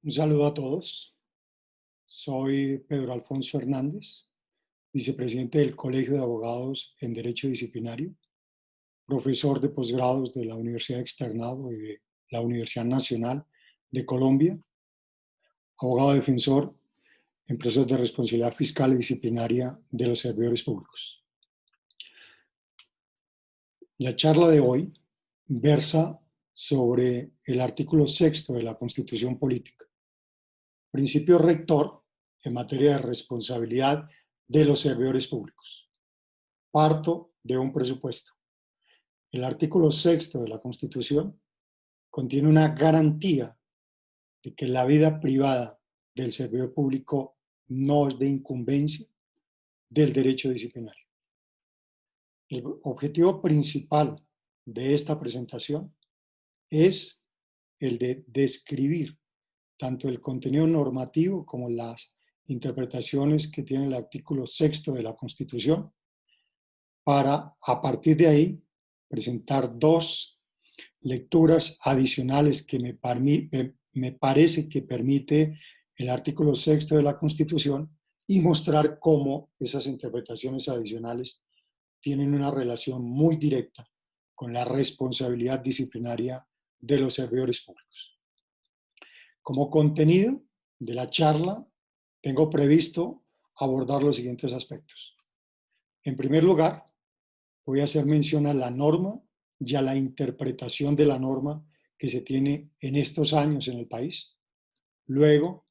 Un saludo a todos. Soy Pedro Alfonso Hernández, vicepresidente del Colegio de Abogados en Derecho Disciplinario, profesor de posgrados de la Universidad Externado y de la Universidad Nacional de Colombia, abogado defensor en procesos de responsabilidad fiscal y disciplinaria de los servidores públicos. La charla de hoy versa sobre el artículo 6 de la Constitución Política, principio rector en materia de responsabilidad de los servidores públicos. Parto de un presupuesto. El artículo 6 de la Constitución contiene una garantía de que la vida privada del servidor público no es de incumbencia del derecho disciplinario. El objetivo principal de esta presentación es el de describir tanto el contenido normativo como las interpretaciones que tiene el artículo 6 de la Constitución, para a partir de ahí presentar dos lecturas adicionales que me parece que permite el artículo 6 de la Constitución y mostrar cómo esas interpretaciones adicionales tienen una relación muy directa con la responsabilidad disciplinaria de los servidores públicos. Como contenido de la charla, tengo previsto abordar los siguientes aspectos. En primer lugar, voy a hacer mención a la norma y a la interpretación de la norma que se tiene en estos años en el país. Luego,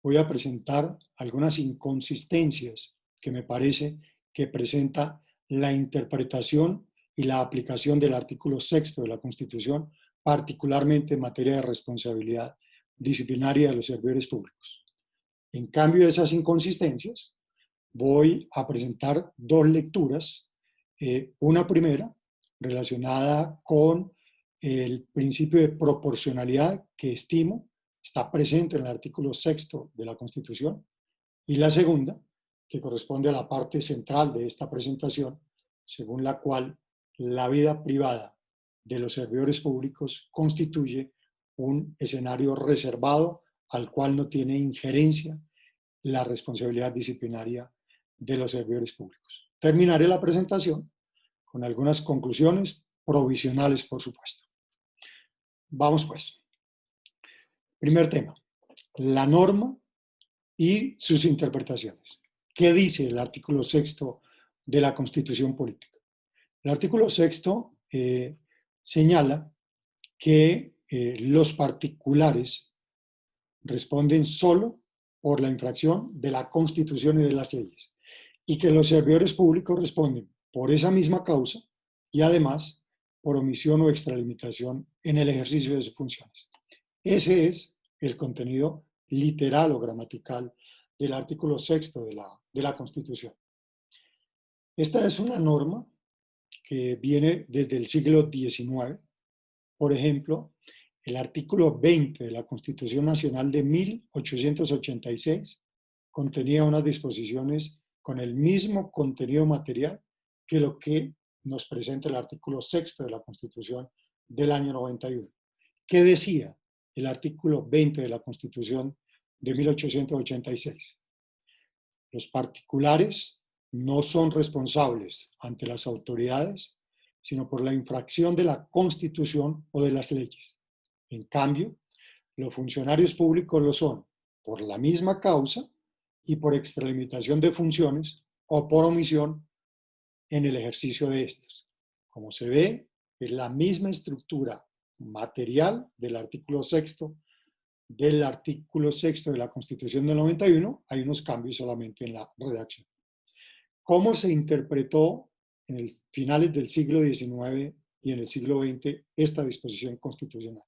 voy a presentar algunas inconsistencias que me parece que presenta la interpretación y la aplicación del artículo 6 de la Constitución, particularmente en materia de responsabilidad disciplinaria de los servidores públicos. En cambio de esas inconsistencias, voy a presentar dos lecturas. Una primera relacionada con el principio de proporcionalidad que estimo está presente en el artículo 6 de la Constitución, y la segunda, que corresponde a la parte central de esta presentación, según la cual la vida privada de los servidores públicos constituye un escenario reservado al cual no tiene injerencia la responsabilidad disciplinaria de los servidores públicos. Terminaré la presentación con algunas conclusiones provisionales, por supuesto. Vamos pues. Primer tema, la norma y sus interpretaciones. ¿Qué dice el artículo 6 de la Constitución Política? El artículo 6 señala que los particulares responden solo por la infracción de la Constitución y de las leyes, y que los servidores públicos responden por esa misma causa y además por omisión o extralimitación en el ejercicio de sus funciones. Ese es el contenido literal o gramatical del artículo 6 de la Constitución. Esta es una norma que viene desde el siglo XIX. Por ejemplo, el artículo 20 de la Constitución Nacional de 1886 contenía unas disposiciones con el mismo contenido material que lo que nos presenta el artículo 6 de la Constitución del año 91. ¿Qué decía el artículo 20 de la Constitución de 1886? Los particulares no son responsables ante las autoridades, sino por la infracción de la Constitución o de las leyes. En cambio, los funcionarios públicos lo son por la misma causa y por extralimitación de funciones o por omisión en el ejercicio de estas. Como se ve, es la misma estructura material del artículo 6 de la Constitución del 91, hay unos cambios solamente en la redacción. ¿Cómo se interpretó en el finales del siglo XIX y en el siglo XX esta disposición constitucional?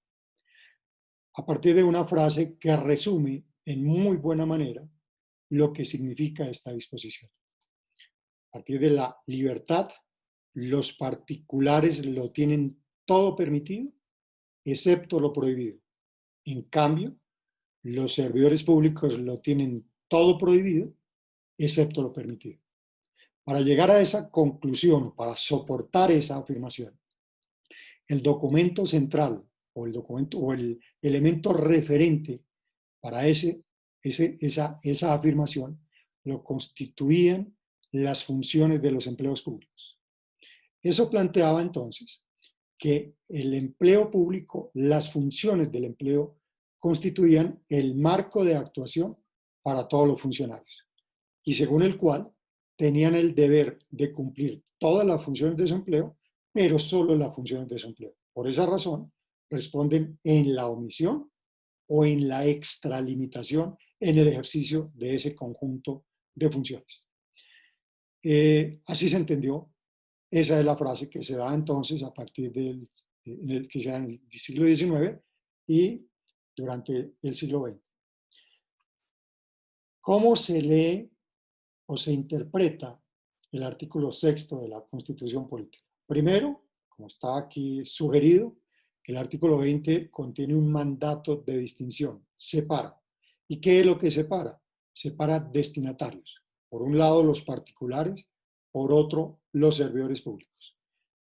A partir de una frase que resume en muy buena manera lo que significa esta disposición. A partir de la libertad, los particulares lo tienen todo permitido, excepto lo prohibido. En cambio, los servidores públicos lo tienen todo prohibido, excepto lo permitido. Para llegar a esa conclusión, para soportar esa afirmación, el documento central o el elemento referente para esa afirmación lo constituían las funciones de los empleos públicos. Eso planteaba entonces que el empleo público, las funciones del empleo, constituían el marco de actuación para todos los funcionarios, y según el cual tenían el deber de cumplir todas las funciones de su empleo, pero solo las funciones de su empleo. Por esa razón, responden en la omisión o en la extralimitación en el ejercicio de ese conjunto de funciones. Así se entendió. Esa es la frase que se da entonces a partir que se da en el siglo XIX y durante el siglo XX. ¿Cómo se lee o se interpreta el artículo 6º de la Constitución Política? Primero, como está aquí sugerido, el artículo 20 contiene un mandato de distinción, separa. ¿Y qué es lo que separa? Separa destinatarios. Por un lado, los particulares, por otro, los servidores públicos.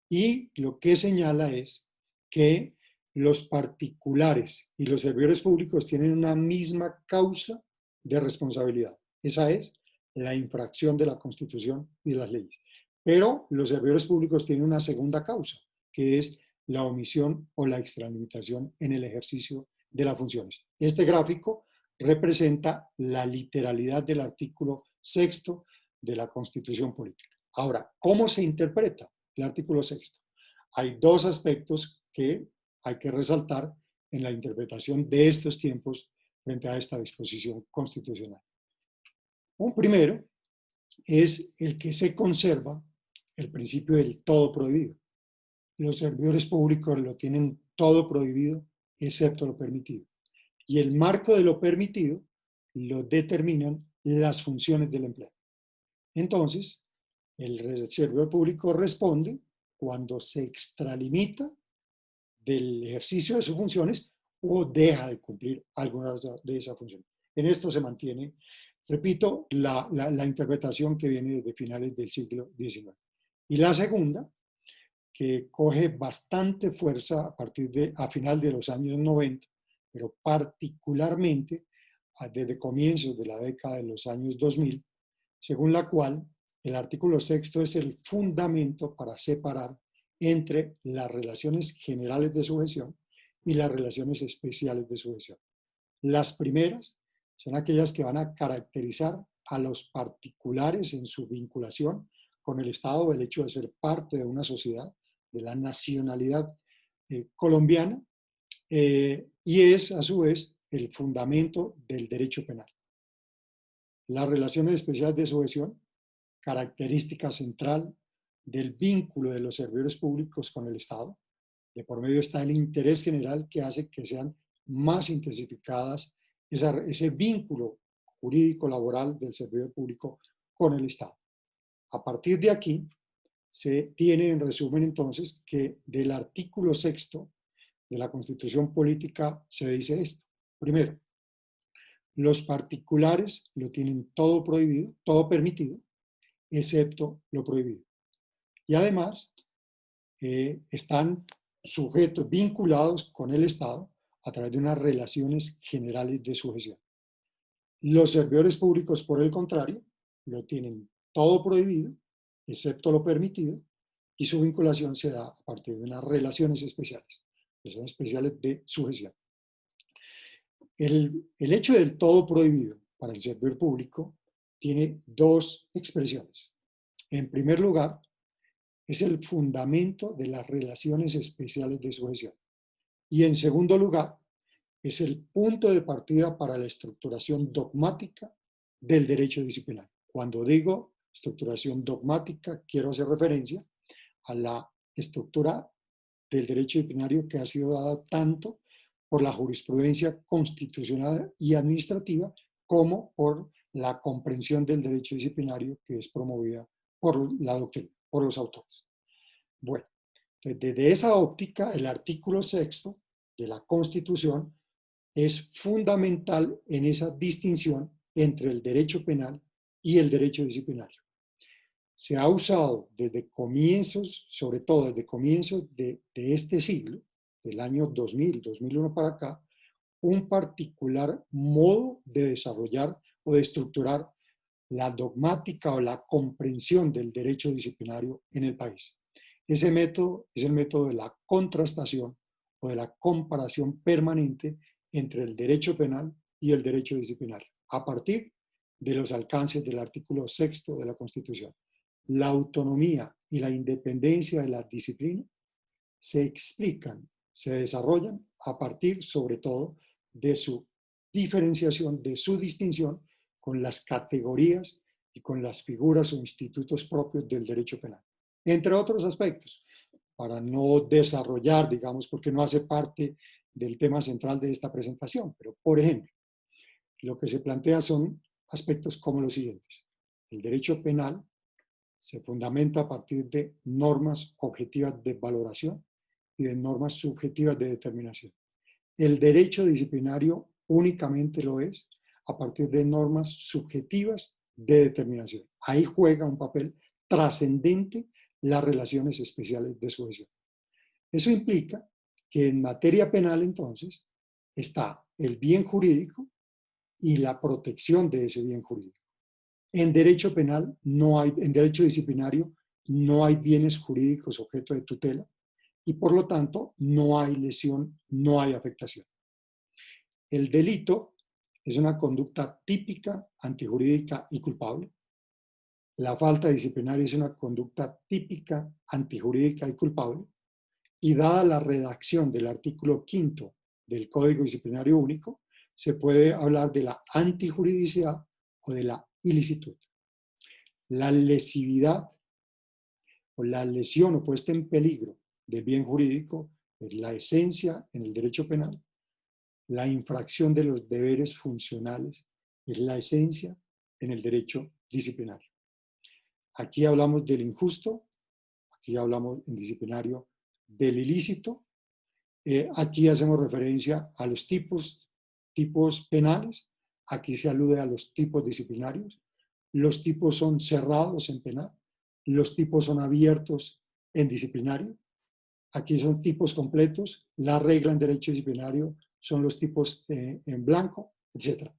Y lo que señala es que los particulares y los servidores públicos tienen una misma causa de responsabilidad. Esa es la infracción de la Constitución y de las leyes. Pero los servidores públicos tienen una segunda causa, que es la omisión o la extralimitación en el ejercicio de las funciones. Este gráfico representa la literalidad del artículo 6º de la Constitución Política. Ahora, ¿cómo se interpreta el artículo 6º? Hay dos aspectos que hay que resaltar en la interpretación de estos tiempos frente a esta disposición constitucional. Un primero es el que se conserva el principio del todo prohibido. Los servidores públicos lo tienen todo prohibido, excepto lo permitido. Y el marco de lo permitido lo determinan las funciones del empleo. Entonces, el servidor público responde cuando se extralimita del ejercicio de sus funciones o deja de cumplir algunas de esas funciones. En esto se mantiene, repito, la interpretación que viene desde finales del siglo XIX. Y la segunda, que coge bastante fuerza a final de los años 90, pero particularmente desde comienzos de la década de los años 2000, según la cual el artículo 6º es el fundamento para separar entre las relaciones generales de sujeción y las relaciones especiales de sujeción. Las primeras son aquellas que van a caracterizar a los particulares en su vinculación con el Estado, el hecho de ser parte de una sociedad, de la nacionalidad colombiana, y es a su vez el fundamento del derecho penal. Las relaciones especiales de sujeción, característica central del vínculo de los servidores públicos con el Estado. De por medio está el interés general que hace que sean más intensificadas ese vínculo jurídico laboral del servidor público con el Estado. A partir de aquí, se tiene en resumen entonces que del artículo 6º de la Constitución Política se dice esto. Primero, los particulares lo tienen todo prohibido, todo permitido, excepto lo prohibido. Y además, están sujetos, vinculados con el Estado a través de unas relaciones generales de sujeción. Los servidores públicos, por el contrario, lo tienen todo prohibido, excepto lo permitido, y su vinculación se da a partir de unas relaciones especiales de sujeción. El hecho del todo prohibido para el servidor público tiene dos expresiones. En primer lugar, es el fundamento de las relaciones especiales de sujeción. Y en segundo lugar, es el punto de partida para la estructuración dogmática del derecho disciplinario. Cuando digo estructuración dogmática, quiero hacer referencia a la estructura del derecho disciplinario que ha sido dada tanto por la jurisprudencia constitucional y administrativa como por la comprensión del derecho disciplinario que es promovida por la doctrina, por los autores. Bueno, desde esa óptica, el artículo 6º de la Constitución es fundamental en esa distinción entre el derecho penal y el derecho disciplinario. Se ha usado desde comienzos, sobre todo desde comienzos de este siglo, del año 2000, 2001 para acá, un particular modo de desarrollar o de estructurar la dogmática o la comprensión del derecho disciplinario en el país. Ese método es el método de la contrastación o de la comparación permanente entre el derecho penal y el derecho disciplinario, a partir de los alcances del artículo 6º de la Constitución. La autonomía y la independencia de la disciplina se explican, se desarrollan a partir, sobre todo, de su diferenciación, de su distinción con las categorías y con las figuras o institutos propios del derecho penal. Entre otros aspectos, para no desarrollar, digamos, porque no hace parte del tema central de esta presentación, pero, por ejemplo, lo que se plantea son aspectos como los siguientes. El derecho penal se fundamenta a partir de normas objetivas de valoración y de normas subjetivas de determinación. El derecho disciplinario únicamente lo es a partir de normas subjetivas de determinación. Ahí juega un papel trascendente las relaciones especiales de sujeción. Eso implica que en materia penal, entonces, está el bien jurídico y la protección de ese bien jurídico. En derecho penal no hay, en derecho disciplinario no hay bienes jurídicos objeto de tutela y por lo tanto no hay lesión, no hay afectación. El delito es una conducta típica, antijurídica y culpable. La falta disciplinaria es una conducta típica, antijurídica y culpable. Y dada la redacción del artículo 5º del Código Disciplinario Único, se puede hablar de la antijuridicidad o de la ilicitud. La lesividad o la lesión o puesta en peligro del bien jurídico es la esencia en el derecho penal. La infracción de los deberes funcionales es la esencia en el derecho disciplinario. Aquí hablamos del injusto, aquí hablamos en disciplinario del ilícito. Aquí hacemos referencia a los tipos penales, aquí se alude a los tipos disciplinarios. Los tipos son cerrados en penal, los tipos son abiertos en disciplinario. Aquí son tipos completos, la regla en derecho disciplinario son los tipos en blanco, etc.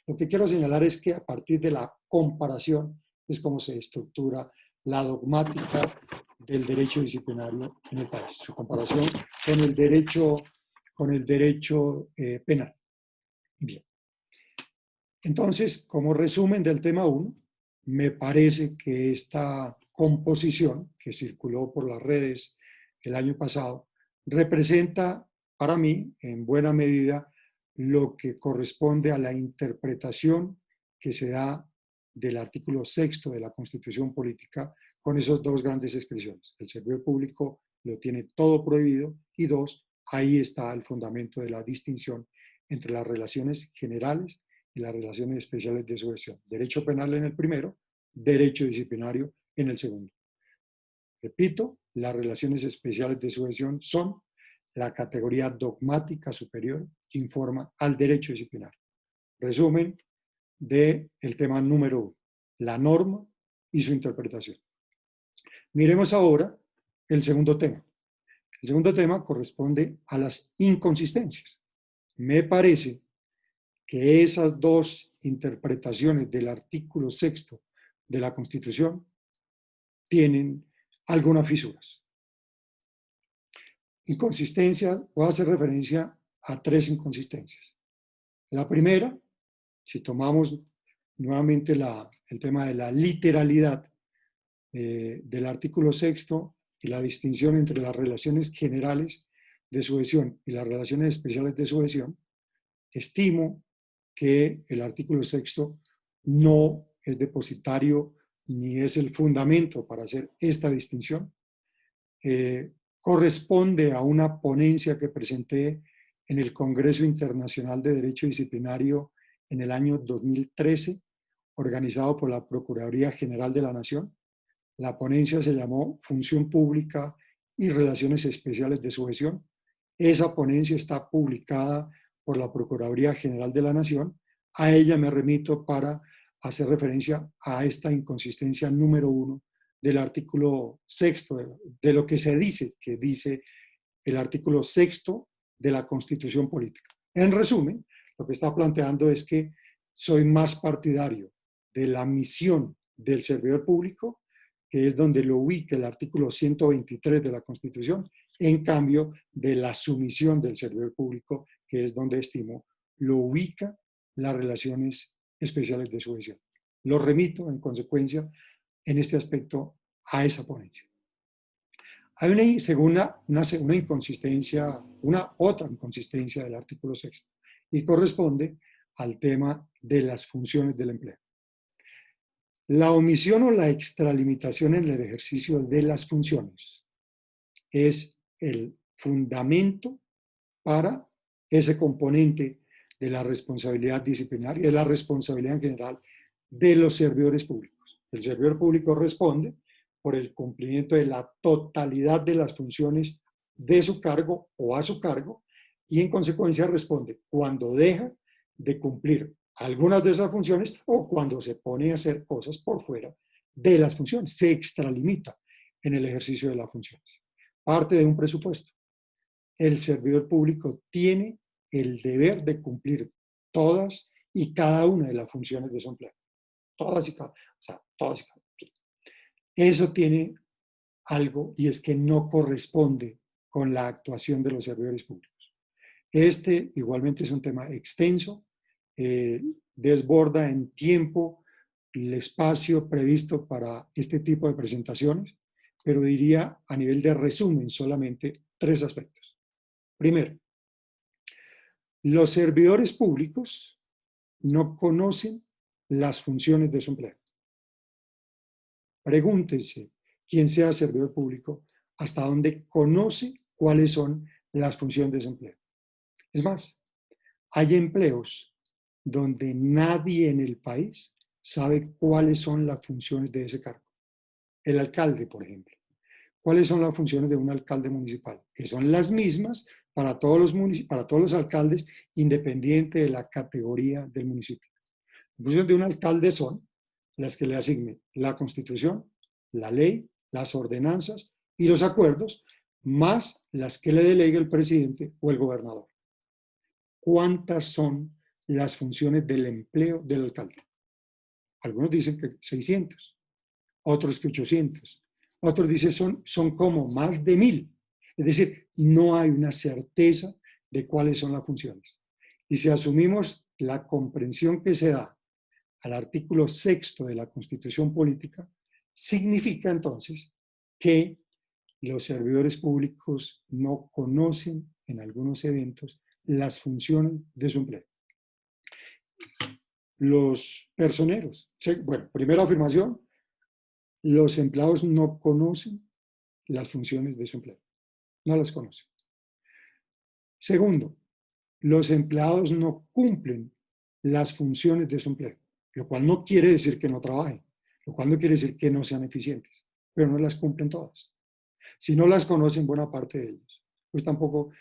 Lo que quiero señalar es que a partir de la comparación es como se estructura la dogmática del derecho disciplinario en el país, su comparación con el derecho penal. Bien. Entonces, como resumen del tema 1, me parece que esta composición que circuló por las redes el año pasado representa para mí, en buena medida, lo que corresponde a la interpretación que se da del artículo 6º de la Constitución Política con esas dos grandes expresiones. El servidor público lo tiene todo prohibido y dos, ahí está el fundamento de la distinción entre las relaciones generales y las relaciones especiales de sujeción. Derecho penal en el primero, derecho disciplinario en el segundo. Repito, las relaciones especiales de sujeción son la categoría dogmática superior que informa al derecho disciplinario. Resumen del tema número 1, la norma y su interpretación. Miremos ahora el segundo tema. El segundo tema corresponde a las inconsistencias. Me parece que esas dos interpretaciones del artículo 6º de la Constitución tienen algunas fisuras. Inconsistencia, voy a hacer referencia a tres inconsistencias. La primera, si tomamos nuevamente el tema de la literalidad del artículo 6º y la distinción entre las relaciones generales de sujeción y las relaciones especiales de sujeción, estimo que el artículo 6º no es depositario ni es el fundamento para hacer esta distinción. Corresponde a una ponencia que presenté en el Congreso Internacional de Derecho Disciplinario en el año 2013, organizado por la Procuraduría General de la Nación. La ponencia se llamó Función Pública y Relaciones Especiales de Sujeción. Esa ponencia está publicada por la Procuraduría General de la Nación. A ella me remito para hacer referencia a esta inconsistencia número 1 del artículo 6º, de lo que se dice, que dice el artículo 6º de la Constitución Política. En resumen, lo que está planteando es que soy más partidario de la misión del servidor público, que es donde lo ubica el artículo 123 de la Constitución, en cambio de la sumisión del servidor público, que es donde estimo lo ubica las relaciones especiales de sujeción. Lo remito, en consecuencia, en este aspecto, a esa ponencia. Hay una segunda inconsistencia, una otra inconsistencia del artículo 6 y corresponde al tema de las funciones del empleo. La omisión o la extralimitación en el ejercicio de las funciones es el fundamento para ese componente de la responsabilidad disciplinaria, de la responsabilidad en general de los servidores públicos. El servidor público responde por el cumplimiento de la totalidad de las funciones de su cargo o a su cargo y en consecuencia responde cuando deja de cumplir algunas de esas funciones o cuando se pone a hacer cosas por fuera de las funciones, se extralimita en el ejercicio de las funciones. Parte de un presupuesto. El servidor público tiene el deber de cumplir todas y cada una de las funciones de su empleo. Todas y cada, o sea, todas y cada. Eso tiene algo y es que no corresponde con la actuación de los servidores públicos. Este igualmente es un tema extenso, desborda en tiempo el espacio previsto para este tipo de presentaciones, pero diría a nivel de resumen solamente 3 aspectos. Primero, los servidores públicos no conocen las funciones de su empleo. Pregúntense, quien sea servidor público, hasta dónde conoce cuáles son las funciones de su empleo. Es más, hay empleos donde nadie en el país sabe cuáles son las funciones de ese cargo. El alcalde, por ejemplo. ¿Cuáles son las funciones de un alcalde municipal? Que son las mismas para todos los alcaldes, independiente de la categoría del municipio. Las funciones de un alcalde son las que le asigne la Constitución, la ley, las ordenanzas y los acuerdos, más las que le delegue el presidente o el gobernador. ¿Cuántas son las funciones del empleo del alcalde? Algunos dicen que 600, otros que 800, otros dicen son como más de 1000. Es decir, no hay una certeza de cuáles son las funciones. Y si asumimos la comprensión que se da al artículo 6 de la Constitución Política, significa entonces que los servidores públicos no conocen en algunos eventos las funciones de su empleo. Los personeros, bueno, primera afirmación, los empleados no conocen las funciones de su empleo, no las conocen. Segundo, los empleados no cumplen las funciones de su empleo, lo cual no quiere decir que no trabajen, lo cual no quiere decir que no sean eficientes, pero no las cumplen todas. Si no las conocen buena parte de ellos, pues tampoco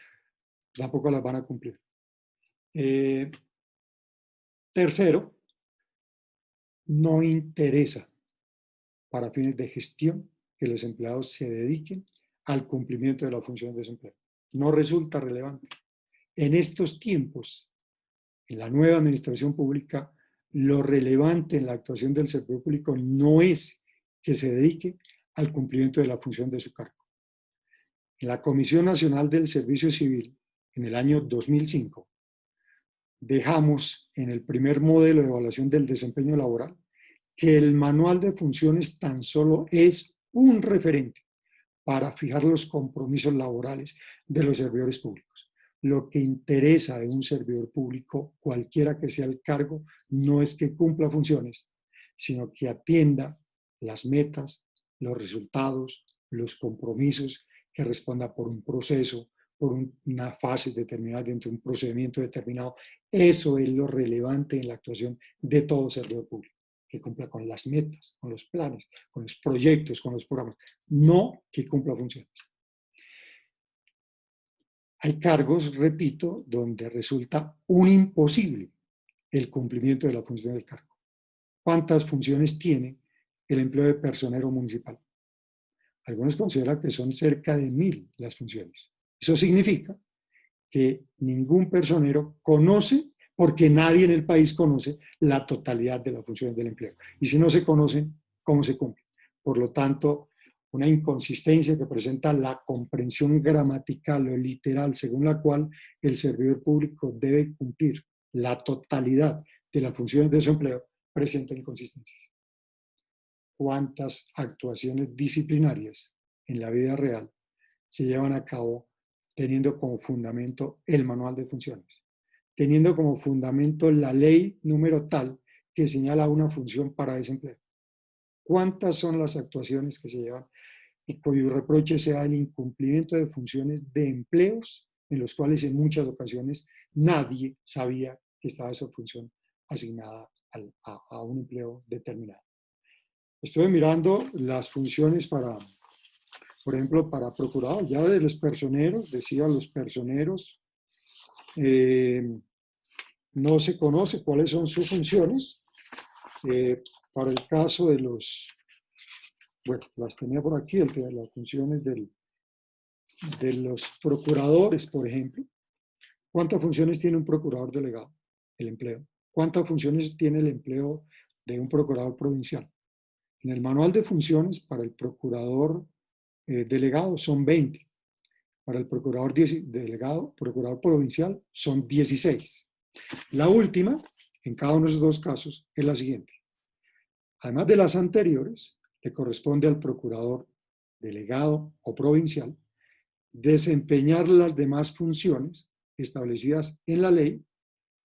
las van a cumplir. Tercero, no interesa para fines de gestión que los empleados se dediquen al cumplimiento de las funciones de su empleo. No resulta relevante. En estos tiempos, en la nueva administración pública, lo relevante en la actuación del servidor público no es que se dedique al cumplimiento de la función de su cargo. En la Comisión Nacional del Servicio Civil, en el año 2005, dejamos en el primer modelo de evaluación del desempeño laboral que el manual de funciones tan solo es un referente para fijar los compromisos laborales de los servidores públicos. Lo que interesa de un servidor público, cualquiera que sea el cargo, no es que cumpla funciones, sino que atienda las metas, los resultados, los compromisos, que responda por un proceso, por una fase determinada dentro de un procedimiento determinado. Eso es lo relevante en la actuación de todo servidor público, que cumpla con las metas, con los planes, con los proyectos, con los programas, no que cumpla funciones. Hay cargos, repito, donde resulta un imposible el cumplimiento de la función del cargo. ¿Cuántas funciones tiene el empleo de personero municipal? Algunos consideran que son cerca de 1000 las funciones. Eso significa que ningún personero conoce, porque nadie en el país conoce la totalidad de las funciones del empleo. Y si no se conocen, ¿cómo se cumple? Por lo tanto, una inconsistencia que presenta la comprensión gramatical o literal según la cual el servidor público debe cumplir la totalidad de las funciones de su empleo, presenta inconsistencias. ¿Cuántas actuaciones disciplinarias en la vida real se llevan a cabo teniendo como fundamento el manual de funciones, teniendo como fundamento la ley número tal que señala una función para ese empleo? ¿Cuántas son las actuaciones que se llevan y cuyo reproche sea el incumplimiento de funciones de empleos en los cuales en muchas ocasiones nadie sabía que estaba esa función asignada a un empleo determinado? Estuve mirando las funciones para, por ejemplo, para procurador, ya de los personeros, decía los personeros, no se conoce cuáles son sus funciones. Para el caso de los, bueno, las tenía por aquí, las funciones de los procuradores, por ejemplo. ¿Cuántas funciones tiene un procurador delegado? El empleo. ¿Cuántas funciones tiene el empleo de un procurador provincial? En el manual de funciones para el procurador delegado son 20. Para el procurador delegado, procurador provincial, son 16. La última, en cada uno de esos dos casos, es la siguiente. Además de las anteriores, le corresponde al procurador delegado o provincial desempeñar las demás funciones establecidas en la ley,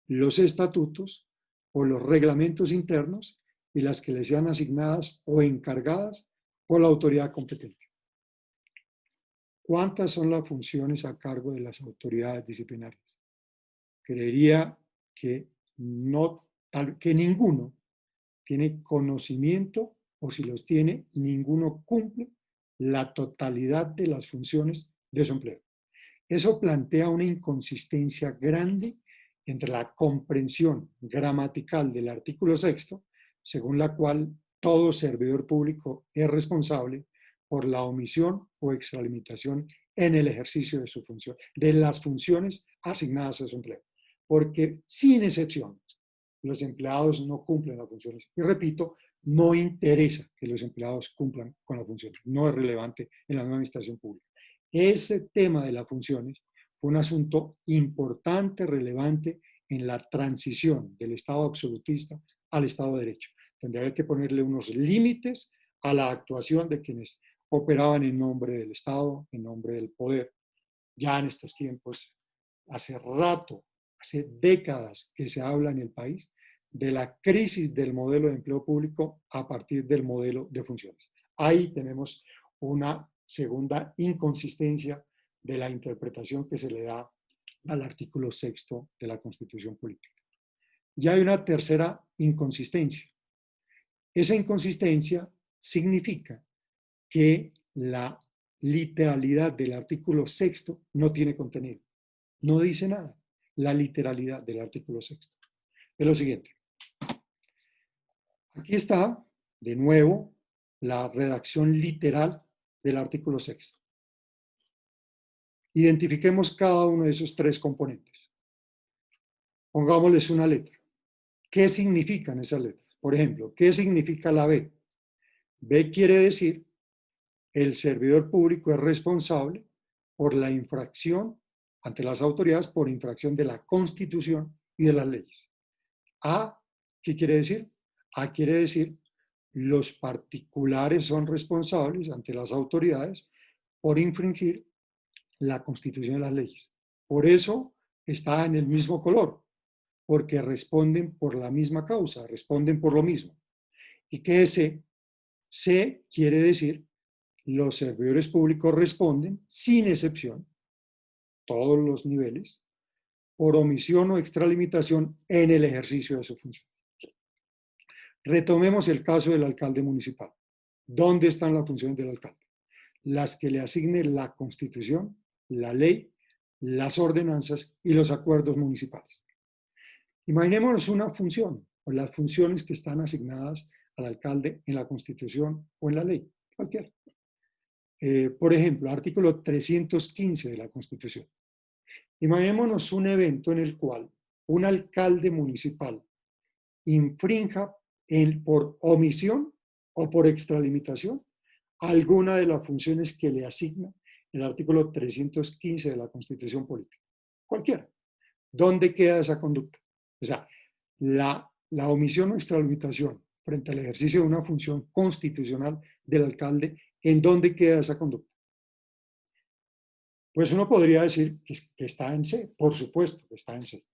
los estatutos o los reglamentos internos y las que le sean asignadas o encargadas por la autoridad competente. ¿Cuántas son las funciones a cargo de las autoridades disciplinarias? Creería que, que ninguno tiene conocimiento, o si los tiene, ninguno cumple la totalidad de las funciones de su empleo. Eso plantea una inconsistencia grande entre la comprensión gramatical del artículo 6, según la cual todo servidor público es responsable por la omisión o extralimitación en el ejercicio de su función, de las funciones asignadas a su empleo. Porque, sin excepción, los empleados no cumplen las funciones. Y repito, no interesa que los empleados cumplan con las funciones. No es relevante en la nueva administración pública. Ese tema de las funciones fue un asunto importante, relevante en la transición del Estado absolutista al Estado de Derecho, donde había que ponerle unos límites a la actuación de quienes operaban en nombre del Estado, en nombre del poder. Ya en estos tiempos, hace rato, hace décadas que se habla en el país de la crisis del modelo de empleo público a partir del modelo de funciones. Ahí tenemos una segunda inconsistencia de la interpretación que se le da al artículo 6 de la Constitución Política. Ya hay una tercera inconsistencia. Esa inconsistencia significa que la literalidad del artículo 6 no tiene contenido. No dice nada. La literalidad del artículo 6. Es lo siguiente. Aquí está, de nuevo, la redacción literal del artículo 6. Identifiquemos cada uno de esos tres componentes. Pongámosles una letra. ¿Qué significan esas letras? Por ejemplo, ¿qué significa la B? B quiere decir el servidor público es responsable por la infracción ante las autoridades por infracción de la Constitución y de las leyes. A, ¿qué quiere decir? A quiere decir los particulares son responsables ante las autoridades por infringir la Constitución y las leyes. Por eso está en el mismo color, porque responden por la misma causa, responden por lo mismo. ¿Y qué es C? C quiere decir los servidores públicos responden, sin excepción, todos los niveles, por omisión o extralimitación en el ejercicio de su función. Retomemos el caso del alcalde municipal. ¿Dónde están las funciones del alcalde? Las que le asigne la Constitución, la ley, las ordenanzas y los acuerdos municipales. Imaginémonos una función, o las funciones que están asignadas al alcalde en la Constitución o en la ley, cualquiera. Por ejemplo, artículo 315 de la Constitución. Imaginémonos un evento en el cual un alcalde municipal infrinja por omisión o por extralimitación alguna de las funciones que le asigna el artículo 315 de la Constitución Política. Cualquiera. ¿Dónde queda esa conducta? O sea, la omisión o extralimitación frente al ejercicio de una función constitucional del alcalde, ¿en dónde queda esa conducta? Pues uno podría decir que está en C, por supuesto que está en C.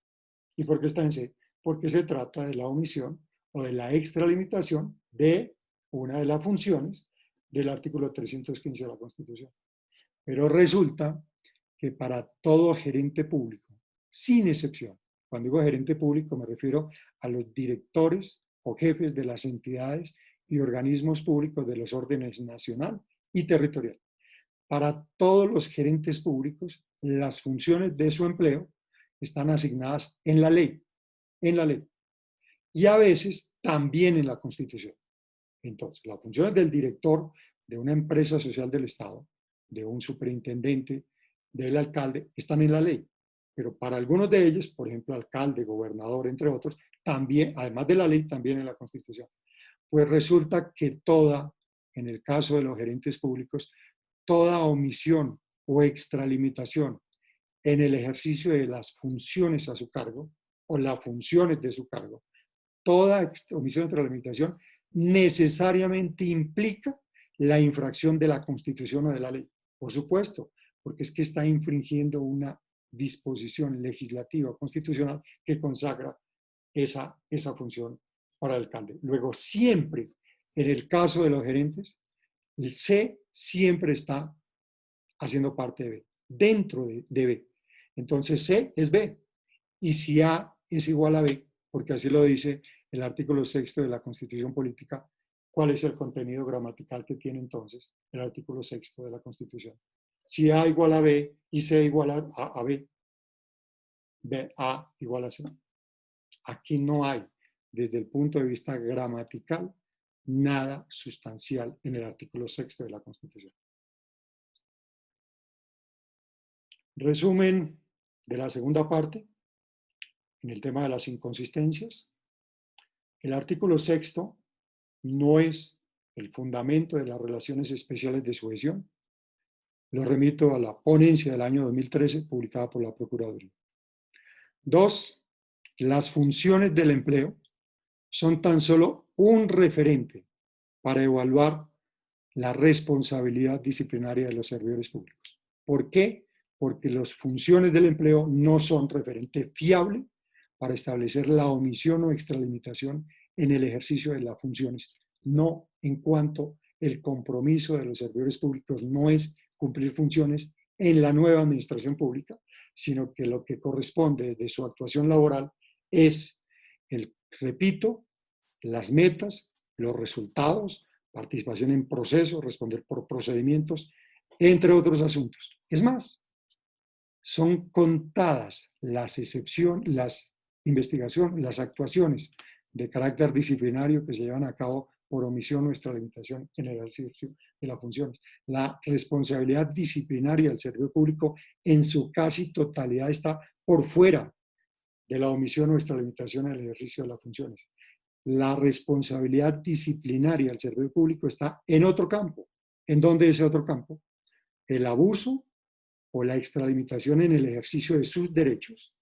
¿Y por qué está en C? Porque se trata de la omisión o de la extralimitación de una de las funciones del artículo 315 de la Constitución. Pero resulta que para todo gerente público, sin excepción, cuando digo gerente público me refiero a los directores o jefes de las entidades y organismos públicos de los órdenes nacional y territorial. Para todos los gerentes públicos, las funciones de su empleo están asignadas en la ley, y a veces también en la Constitución. Entonces, las funciones del director de una empresa social del Estado, de un superintendente, del alcalde, están en la ley. Pero para algunos de ellos, por ejemplo, alcalde, gobernador, entre otros, también, además de la ley, también en la Constitución. Pues resulta que en el caso de los gerentes públicos, toda omisión o extralimitación en el ejercicio de las funciones a su cargo o las funciones de su cargo, toda omisión o extralimitación necesariamente implica la infracción de la Constitución o de la ley. Por supuesto, porque es que está infringiendo una disposición legislativa constitucional que consagra esa función para el alcalde. Luego, siempre, en el caso de los gerentes, el C siempre está haciendo parte de B, dentro de B. Entonces C es B. Y si A es igual a B, porque así lo dice el artículo 6 de la Constitución Política, ¿cuál es el contenido gramatical que tiene entonces el artículo 6 de la Constitución? Si A igual a B y C igual a B, A igual a C. Aquí no hay, desde el punto de vista gramatical, nada sustancial en el artículo 6 de la Constitución. Resumen de la segunda parte, en el tema de las inconsistencias. El artículo 6 no es el fundamento de las relaciones especiales de sucesión. Lo remito a la ponencia del año 2013 publicada por la Procuraduría. 2. Las funciones del empleo son tan solo un referente para evaluar la responsabilidad disciplinaria de los servidores públicos. ¿Por qué? Porque las funciones del empleo no son referente fiable para establecer la omisión o extralimitación en el ejercicio de las funciones, no en cuanto el compromiso de los servidores públicos no es cumplir funciones en la nueva administración pública, sino que lo que corresponde desde su actuación laboral es, repito, las metas, los resultados, participación en procesos, responder por procedimientos, entre otros asuntos. Es más, son contadas las excepciones, las investigaciones, las actuaciones de carácter disciplinario que se llevan a cabo por omisión o extralimitación en el ejercicio de las funciones. La responsabilidad disciplinaria del servidor público en su casi totalidad está por fuera de la omisión o extralimitación en el ejercicio de las funciones. La responsabilidad disciplinaria del servidor público está en otro campo. ¿En dónde es ese otro campo? El abuso o la extralimitación en el ejercicio de sus derechos,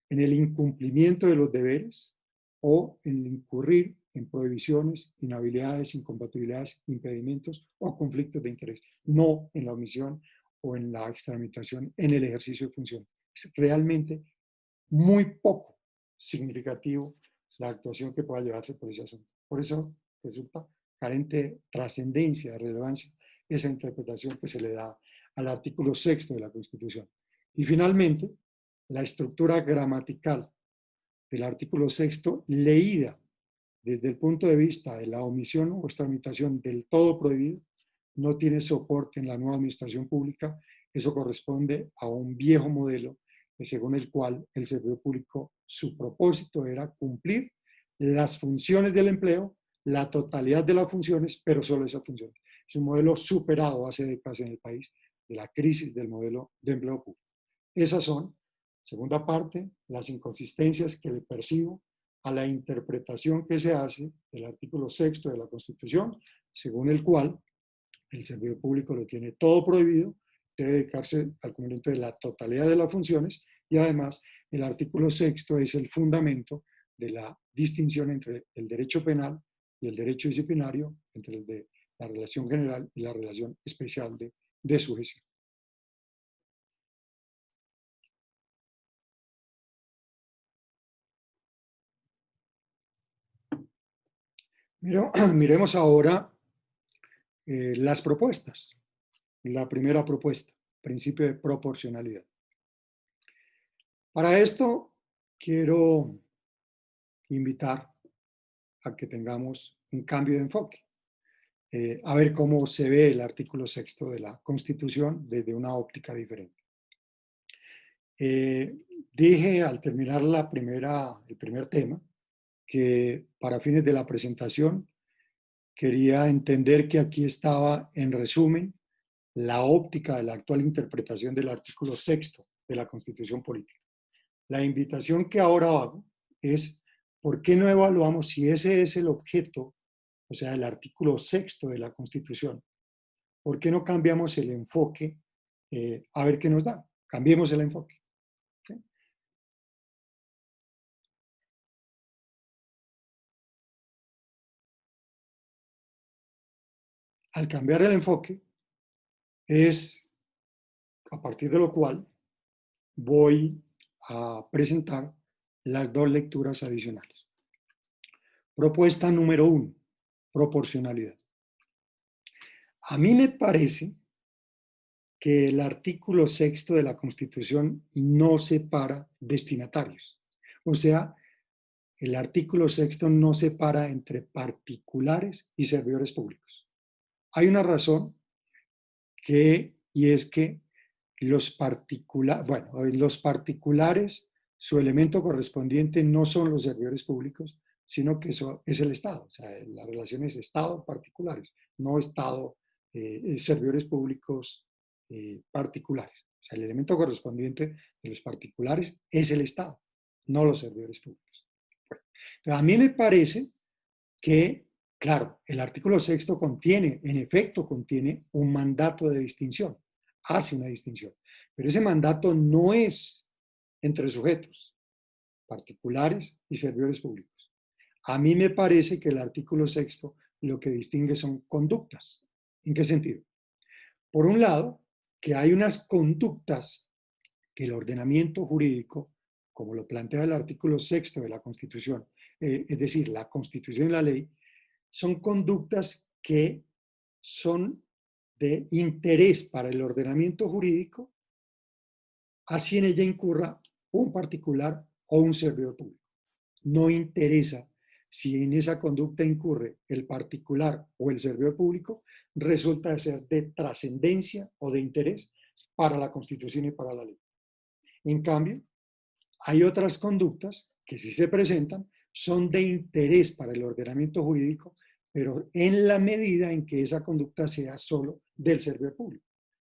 en el incumplimiento de los deberes o en el incurrir en prohibiciones, inhabilidades, incompatibilidades, impedimentos o conflictos de interés, no en la omisión o en la extralimitación en el ejercicio de funciones. Es realmente muy poco significativo la actuación que pueda llevarse por ese asunto. Por eso resulta carente de trascendencia, de relevancia, esa interpretación que se le da al artículo 6 de la Constitución. Y finalmente, la estructura gramatical del artículo 6 leída desde el punto de vista de la omisión o extralimitación del todo prohibido, no tiene soporte en la nueva administración pública. Eso corresponde a un viejo modelo según el cual el servidor público, su propósito era cumplir las funciones del empleo, la totalidad de las funciones, pero solo esas funciones. Es un modelo superado hace décadas en el país de la crisis del modelo de empleo público. Esas son, segunda parte, las inconsistencias que le percibo a la interpretación que se hace del artículo 6º de la Constitución, según el cual el servidor público lo tiene todo prohibido, debe dedicarse al cumplimiento de la totalidad de las funciones y además el artículo 6º es el fundamento de la distinción entre el derecho penal y el derecho disciplinario, entre el de la relación general y la relación especial de sujeción. Miremos ahora las propuestas. La primera propuesta, principio de proporcionalidad. Para esto quiero invitar a que tengamos un cambio de enfoque, a ver cómo se ve el artículo 6º de la Constitución desde una óptica diferente. Dije al terminar el primer tema que para fines de la presentación quería entender que aquí estaba en resumen la óptica de la actual interpretación del artículo 6º de la Constitución Política. La invitación que ahora hago es, ¿por qué no evaluamos si ese es el objeto, o sea, el artículo 6º de la Constitución? ¿Por qué no cambiamos el enfoque a ver qué nos da? Cambiemos el enfoque. ¿Sí? Al cambiar el enfoque es a partir de lo cual voy a presentar las dos lecturas adicionales. Propuesta número 1, proporcionalidad. A mí me parece que el artículo 6º de la Constitución no separa destinatarios. O sea, el artículo 6º no separa entre particulares y servidores públicos. Hay una razón y es que los particulares, su elemento correspondiente no son los servidores públicos, sino que eso es el Estado. O sea, la relación es Estado-particulares, no Estado, servidores públicos particulares. O sea, el elemento correspondiente de los particulares es el Estado, no los servidores públicos. Pero a mí me parece que, claro, el artículo 6º contiene, en efecto, contiene un mandato de distinción, hace una distinción, pero ese mandato no es entre sujetos particulares y servidores públicos. A mí me parece que el artículo 6º lo que distingue son conductas. ¿En qué sentido? Por un lado, que hay unas conductas que el ordenamiento jurídico, como lo plantea el artículo 6º de la Constitución, es decir, la Constitución y la ley, son conductas que son de interés para el ordenamiento jurídico, así en ella incurra un particular o un servidor público. No interesa si en esa conducta incurre el particular o el servidor público, resulta de ser de trascendencia o de interés para la Constitución y para la ley. En cambio, hay otras conductas que si se presentan son de interés para el ordenamiento jurídico, pero en la medida en que esa conducta sea solo del servidor público,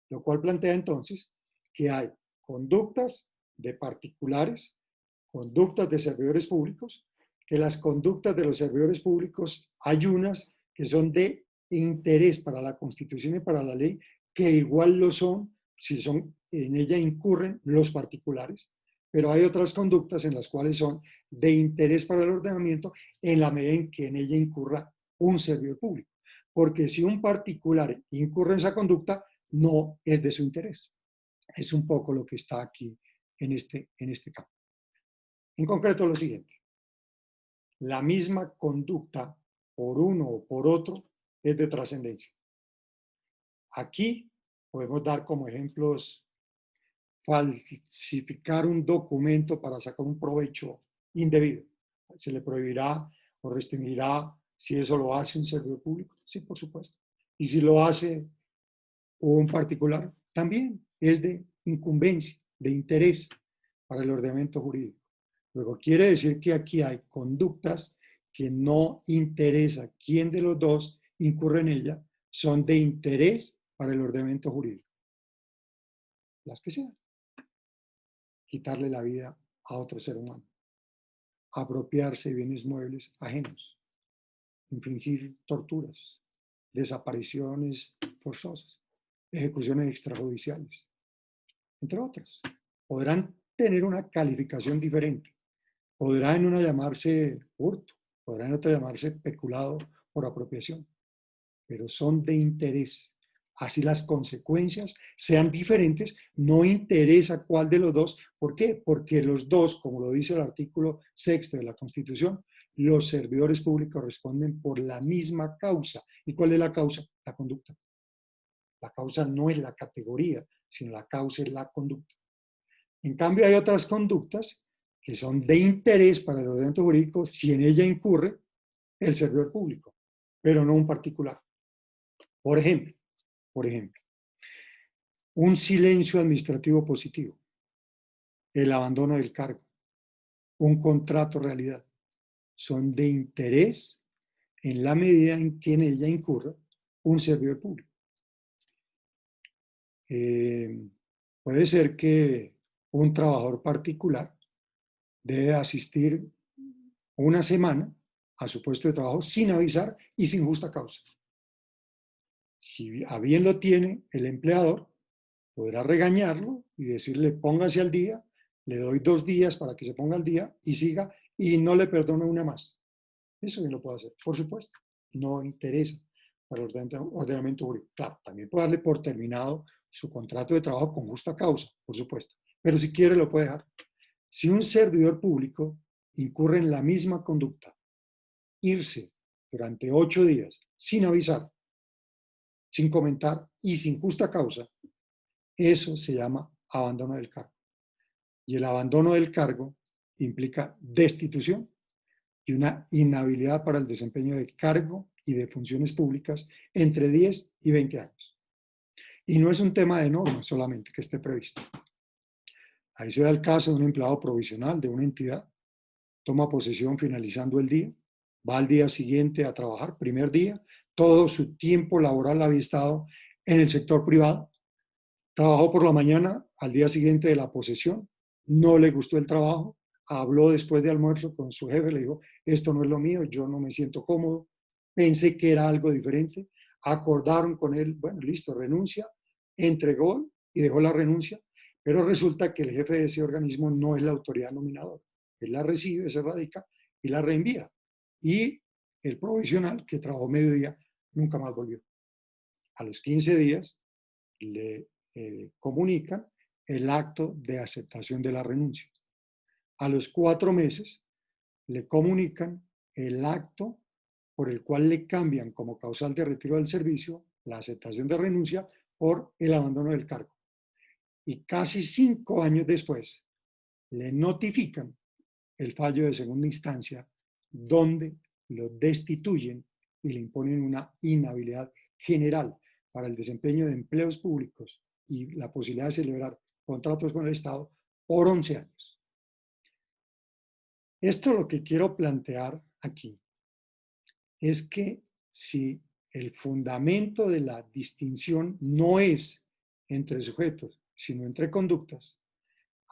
lo cual plantea entonces que hay conductas de particulares, conductas de servidores públicos, que las conductas de los servidores públicos hay unas que son de interés para la Constitución y para la ley, que igual lo son si en ella incurren los particulares, pero hay otras conductas en las cuales son de interés para el ordenamiento en la medida en que en ella incurra un servidor público. Porque si un particular incurre en esa conducta, no es de su interés. Es un poco lo que está aquí en este campo. En concreto lo siguiente. La misma conducta por uno o por otro es de trascendencia. Aquí podemos dar como ejemplos falsificar un documento para sacar un provecho indebido. ¿Se le prohibirá o restringirá si eso lo hace un servidor público? Sí, por supuesto. Y si lo hace un particular, también es de incumbencia, de interés para el ordenamiento jurídico. Luego, quiere decir que aquí hay conductas que no interesa quién de los dos incurre en ella, son de interés para el ordenamiento jurídico. Las que sean. quitarle la vida a otro ser humano, apropiarse de bienes muebles ajenos, infligir torturas, desapariciones forzosas, ejecuciones extrajudiciales, entre otras. Podrán tener una calificación diferente. Podrá en una llamarse hurto, podrá en otra llamarse peculado por apropiación, pero son de interés. Así las consecuencias sean diferentes, no interesa cuál de los dos. ¿Por qué? Porque los dos, como lo dice el artículo 6 de la Constitución, los servidores públicos responden por la misma causa. ¿Y cuál es la causa? La conducta. La causa no es la categoría, sino la causa es la conducta. En cambio, hay otras conductas que son de interés para el ordenamiento jurídico si en ella incurre el servidor público, pero no un particular. Por ejemplo, un silencio administrativo positivo, el abandono del cargo, un contrato realidad, son de interés en la medida en que en ella incurra un servidor público. Puede ser que un trabajador particular debe asistir una semana a su puesto de trabajo sin avisar y sin justa causa. Si a bien lo tiene el empleador, podrá regañarlo y decirle póngase al día, le doy 2 días para que se ponga al día y siga y no le perdono una más. Eso bien lo puede hacer, por supuesto. No interesa para el ordenamiento jurídico. Claro, también puede darle por terminado su contrato de trabajo con justa causa, por supuesto. Pero si quiere lo puede dejar. Si un servidor público incurre en la misma conducta, irse durante 8 días sin avisar, sin comentar y sin justa causa, eso se llama abandono del cargo. Y el abandono del cargo implica destitución y una inhabilidad para el desempeño de cargo y de funciones públicas entre 10 y 20 años. Y no es un tema de norma solamente que esté previsto. Ahí se da el caso de un empleado provisional de una entidad, toma posesión finalizando el día, va al día siguiente a trabajar, primer día, todo su tiempo laboral había estado en el sector privado, trabajó por la mañana, al día siguiente de la posesión, no le gustó el trabajo, habló después de almuerzo con su jefe, le dijo, esto no es lo mío, yo no me siento cómodo, pensé que era algo diferente, acordaron con él, bueno, listo, renuncia, entregó y dejó la renuncia, pero resulta que el jefe de ese organismo no es la autoridad nominadora. Él la recibe, se radica y la reenvía. Y el provisional, que trabajó mediodía, nunca más volvió. A los 15 días le comunican el acto de aceptación de la renuncia. A los 4 meses le comunican el acto por el cual le cambian como causal de retiro del servicio la aceptación de renuncia por el abandono del cargo. Y casi 5 años después le notifican el fallo de segunda instancia donde lo destituyen y le imponen una inhabilidad general para el desempeño de empleos públicos y la posibilidad de celebrar contratos con el Estado por 11 años. Esto lo que quiero plantear aquí es que si el fundamento de la distinción no es entre sujetos, sino entre conductas,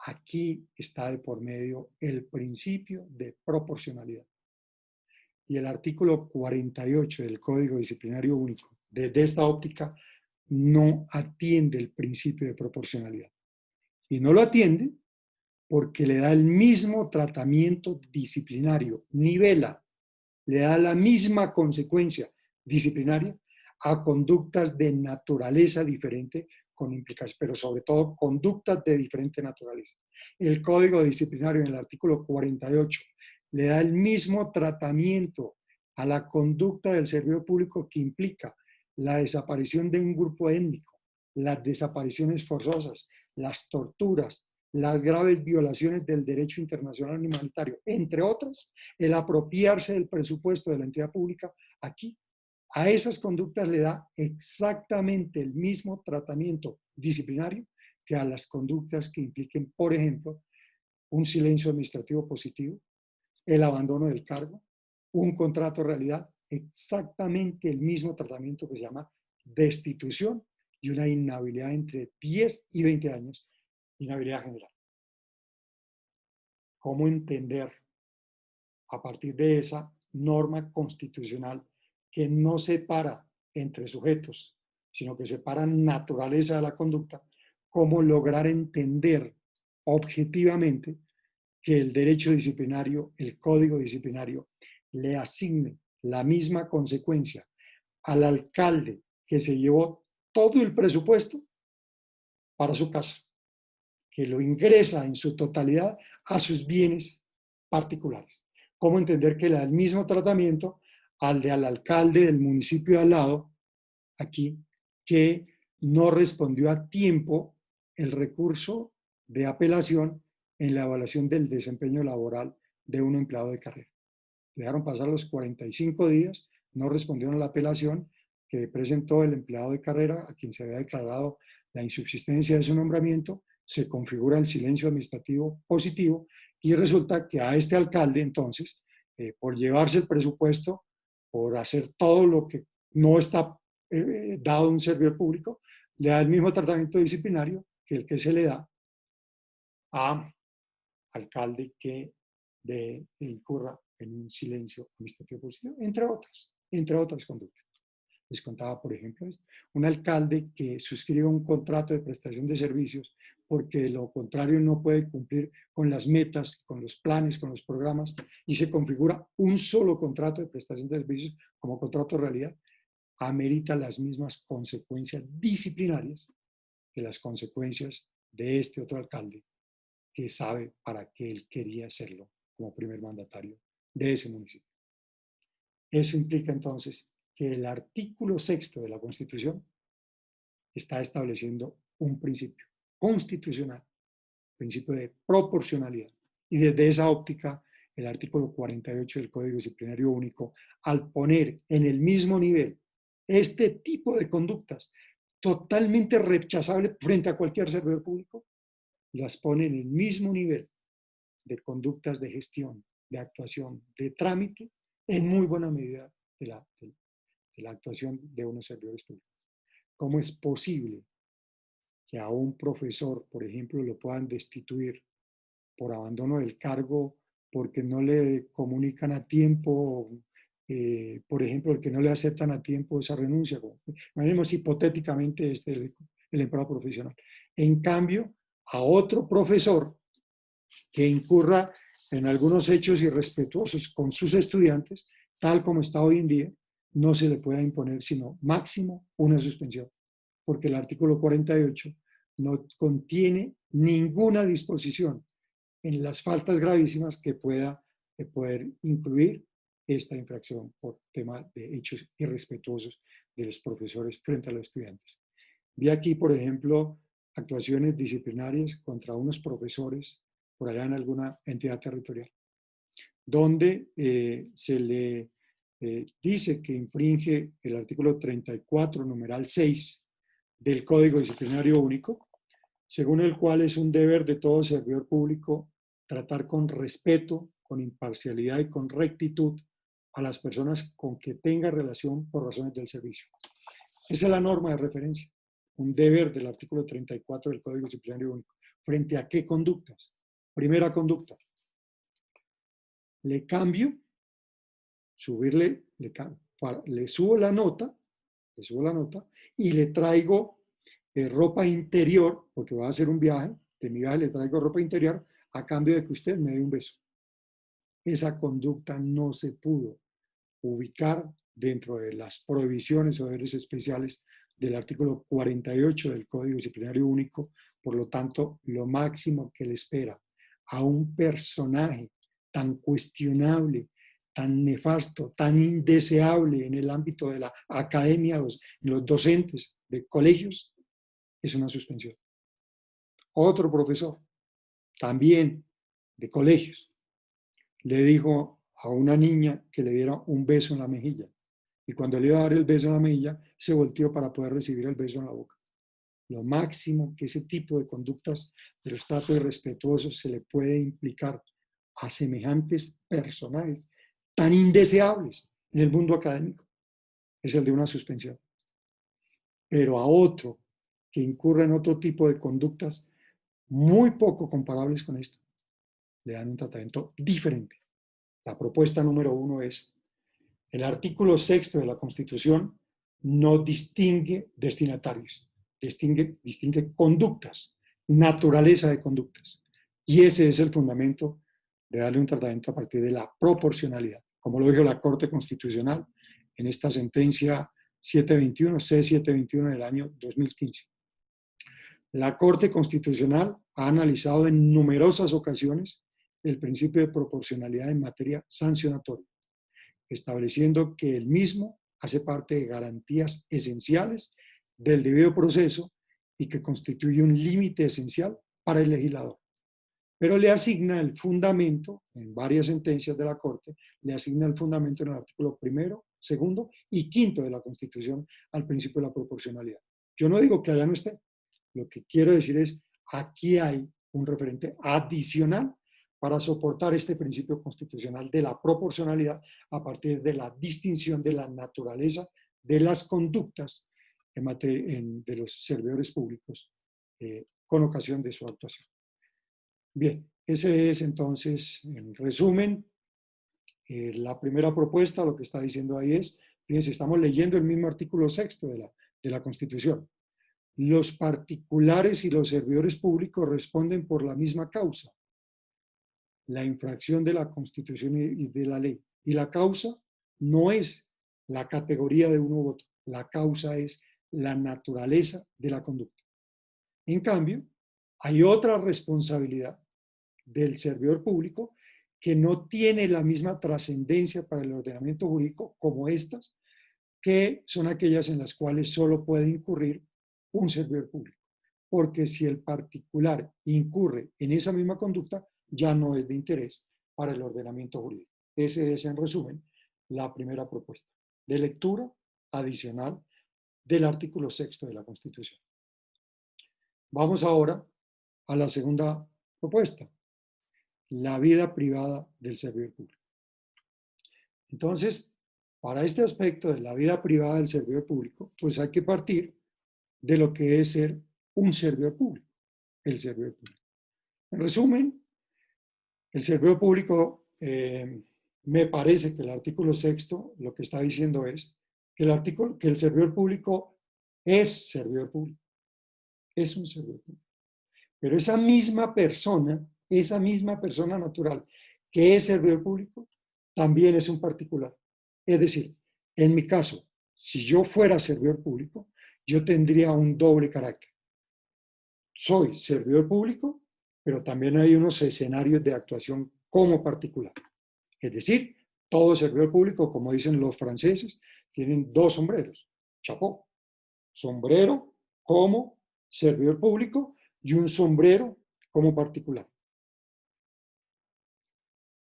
aquí está de por medio el principio de proporcionalidad. Y el artículo 48 del Código Disciplinario Único, desde esta óptica, no atiende el principio de proporcionalidad. Y no lo atiende porque le da el mismo tratamiento disciplinario, nivela, le da la misma consecuencia disciplinaria a conductas de naturaleza diferente con implicaciones, pero sobre todo conductas de diferente naturaleza. El Código Disciplinario en el artículo 48 le da el mismo tratamiento a la conducta del servidor público que implica la desaparición de un grupo étnico, las desapariciones forzosas, las torturas, las graves violaciones del derecho internacional humanitario, entre otras, el apropiarse del presupuesto de la entidad pública. Aquí, a esas conductas le da exactamente el mismo tratamiento disciplinario que a las conductas que impliquen, por ejemplo, un silencio administrativo positivo, el abandono del cargo, un contrato de realidad, exactamente el mismo tratamiento que se llama destitución y una inhabilidad entre 10 y 20 años, inhabilidad general. cómo entender a partir de esa norma constitucional que no separa entre sujetos, sino que separa naturaleza de la conducta, cómo lograr entender objetivamente que el derecho disciplinario, el código disciplinario, le asigne la misma consecuencia al alcalde que se llevó todo el presupuesto para su casa, que lo ingresa en su totalidad a sus bienes particulares. ¿Cómo entender que le da el mismo tratamiento al alcalde del municipio de al lado, aquí, que no respondió a tiempo el recurso de apelación en la evaluación del desempeño laboral de un empleado de carrera? Dejaron pasar los 45 días, no respondieron a la apelación que presentó el empleado de carrera a quien se había declarado la insubsistencia de su nombramiento, se configura el silencio administrativo positivo y resulta que a este alcalde entonces, por llevarse el presupuesto, por hacer todo lo que no está dado a un servidor público, le da el mismo tratamiento disciplinario que el que se le da a alcalde que incurra en un silencio administrativo positivo, entre otras conductas. Les contaba, por ejemplo, un alcalde que suscribe un contrato de prestación de servicios porque de lo contrario no puede cumplir con las metas, con los planes, con los programas, y se configura un solo contrato de prestación de servicios como contrato de realidad, amerita las mismas consecuencias disciplinarias que las consecuencias de este otro alcalde que sabe para qué él quería hacerlo como primer mandatario de ese municipio. Eso implica entonces que el artículo 6º de la Constitución está estableciendo un principio constitucional, principio de proporcionalidad. Y desde esa óptica, el artículo 48 del Código Disciplinario Único, al poner en el mismo nivel este tipo de conductas totalmente rechazables frente a cualquier servidor público, las pone en el mismo nivel de conductas de gestión, de actuación, de trámite, en muy buena medida de la actuación de unos servidores públicos. ¿Cómo es posible que a un profesor, por ejemplo, lo puedan destituir por abandono del cargo porque no le comunican a tiempo, por ejemplo, el que no le aceptan a tiempo esa renuncia? Imaginemos hipotéticamente el empleado profesional. En cambio, a otro profesor que incurra en algunos hechos irrespetuosos con sus estudiantes, tal como está hoy en día, no se le pueda imponer sino máximo una suspensión, porque el artículo 48 no contiene ninguna disposición en las faltas gravísimas que pueda poder incluir esta infracción por tema de hechos irrespetuosos de los profesores frente a los estudiantes. Vi aquí, por ejemplo, actuaciones disciplinarias contra unos profesores por allá en alguna entidad territorial, donde se le dice que infringe el artículo 34, numeral 6 del Código Disciplinario Único, según el cual es un deber de todo servidor público tratar con respeto, con imparcialidad y con rectitud a las personas con que tenga relación por razones del servicio. Esa es la norma de referencia, un deber del artículo 34 del Código Disciplinario Único. ¿Frente a qué conductas? Primera conducta, le cambio, le subo la nota y le traigo ropa interior, porque voy a hacer un viaje, de mi viaje le traigo ropa interior a cambio de que usted me dé un beso. Esa conducta no se pudo ubicar dentro de las prohibiciones o deberes especiales del artículo 48 del Código Disciplinario Único. Por lo tanto, lo máximo que le espera a un personaje tan cuestionable, tan nefasto, tan indeseable en el ámbito de la academia, en los docentes de colegios, es una suspensión. Otro profesor, también de colegios, le dijo a una niña que le diera un beso en la mejilla. Y cuando le iba a dar el beso en la mejilla, se volteó para poder recibir el beso en la boca. Lo máximo que ese tipo de conductas de los tratos irrespetuosos se le puede implicar a semejantes personajes tan indeseables en el mundo académico es el de una suspensión. Pero a otro que incurra en otro tipo de conductas muy poco comparables con esto, le dan un tratamiento diferente. La propuesta número 1 es: el artículo 6 de la Constitución no distingue destinatarios, distingue conductas, naturaleza de conductas. Y ese es el fundamento de darle un tratamiento a partir de la proporcionalidad. Como lo dijo la Corte Constitucional en esta sentencia 721, C721 del año 2015. La Corte Constitucional ha analizado en numerosas ocasiones el principio de proporcionalidad en materia sancionatoria, estableciendo que el mismo hace parte de garantías esenciales del debido proceso y que constituye un límite esencial para el legislador. Pero le asigna el fundamento, en varias sentencias de la Corte, le asigna el fundamento en el artículo 1, 2 y 5 de la Constitución al principio de la proporcionalidad. Yo no digo que allá no esté. Lo que quiero decir es, aquí hay un referente adicional para soportar este principio constitucional de la proporcionalidad a partir de la distinción de la naturaleza de las conductas de los servidores públicos con ocasión de su actuación. Bien, ese es entonces, en resumen, la primera propuesta. Lo que está diciendo ahí es, fíjense, estamos leyendo el mismo artículo 6 de la Constitución. Los particulares y los servidores públicos responden por la misma causa, la infracción de la Constitución y de la ley. Y la causa no es la categoría de uno u otro, la causa es la naturaleza de la conducta. En cambio, hay otra responsabilidad del servidor público que no tiene la misma trascendencia para el ordenamiento jurídico como estas, que son aquellas en las cuales solo puede incurrir un servidor público. Porque si el particular incurre en esa misma conducta, ya no es de interés para el ordenamiento jurídico. Ese es, en resumen, la primera propuesta de lectura adicional del artículo 6 de la Constitución. Vamos ahora a la segunda propuesta, la vida privada del servidor público. Entonces, para este aspecto de la vida privada del servidor público, pues hay que partir de lo que es ser un servidor público, el servidor público. En resumen, el servidor público, me parece que el artículo 6 lo que está diciendo es que el servidor público es servidor público, es un servidor público. Pero esa misma persona natural que es servidor público, también es un particular. Es decir, en mi caso, si yo fuera servidor público, yo tendría un doble carácter. Soy servidor público, pero también hay unos escenarios de actuación como particular. Es decir, todo servidor público, como dicen los franceses, tienen dos sombreros. Chapeau. Sombrero como servidor público y un sombrero como particular.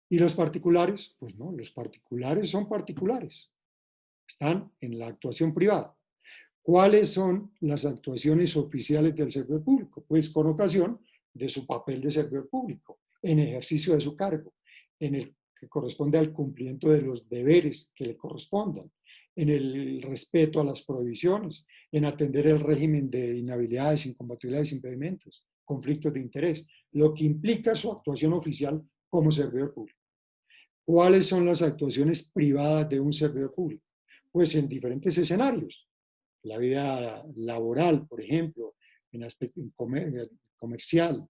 ¿Y los particulares? Pues no, los particulares son particulares. Están en la actuación privada. ¿Cuáles son las actuaciones oficiales del servidor público? Pues con ocasión de su papel de servidor público, en ejercicio de su cargo, en el que corresponde al cumplimiento de los deberes que le correspondan, en el respeto a las prohibiciones, en atender el régimen de inhabilidades, incompatibilidades, impedimentos, conflictos de interés, lo que implica su actuación oficial como servidor público. ¿Cuáles son las actuaciones privadas de un servidor público? Pues en diferentes escenarios. La vida laboral, por ejemplo, en aspecto comercial,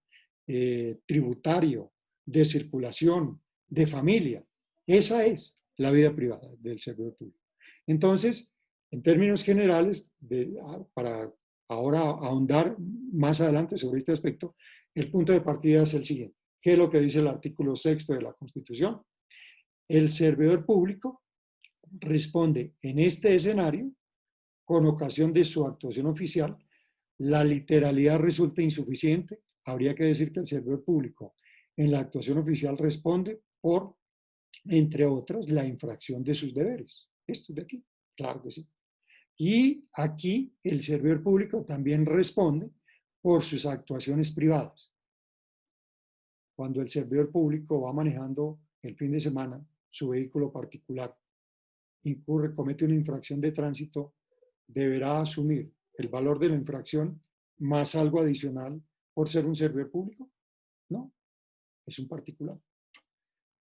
tributario, de circulación, de familia. Esa es la vida privada del servidor público. Entonces, en términos generales, para ahora ahondar más adelante sobre este aspecto, el punto de partida es el siguiente. ¿Qué es lo que dice el artículo 6 de la Constitución? El servidor público responde en este escenario, con ocasión de su actuación oficial, la literalidad resulta insuficiente. Habría que decir que el servidor público en la actuación oficial responde por, entre otras, la infracción de sus deberes. Esto de aquí, claro que sí. Y aquí el servidor público también responde por sus actuaciones privadas. Cuando el servidor público va manejando el fin de semana su vehículo particular, comete una infracción de tránsito, deberá asumir el valor de la infracción más algo adicional por ser un servidor público. No. es un particular.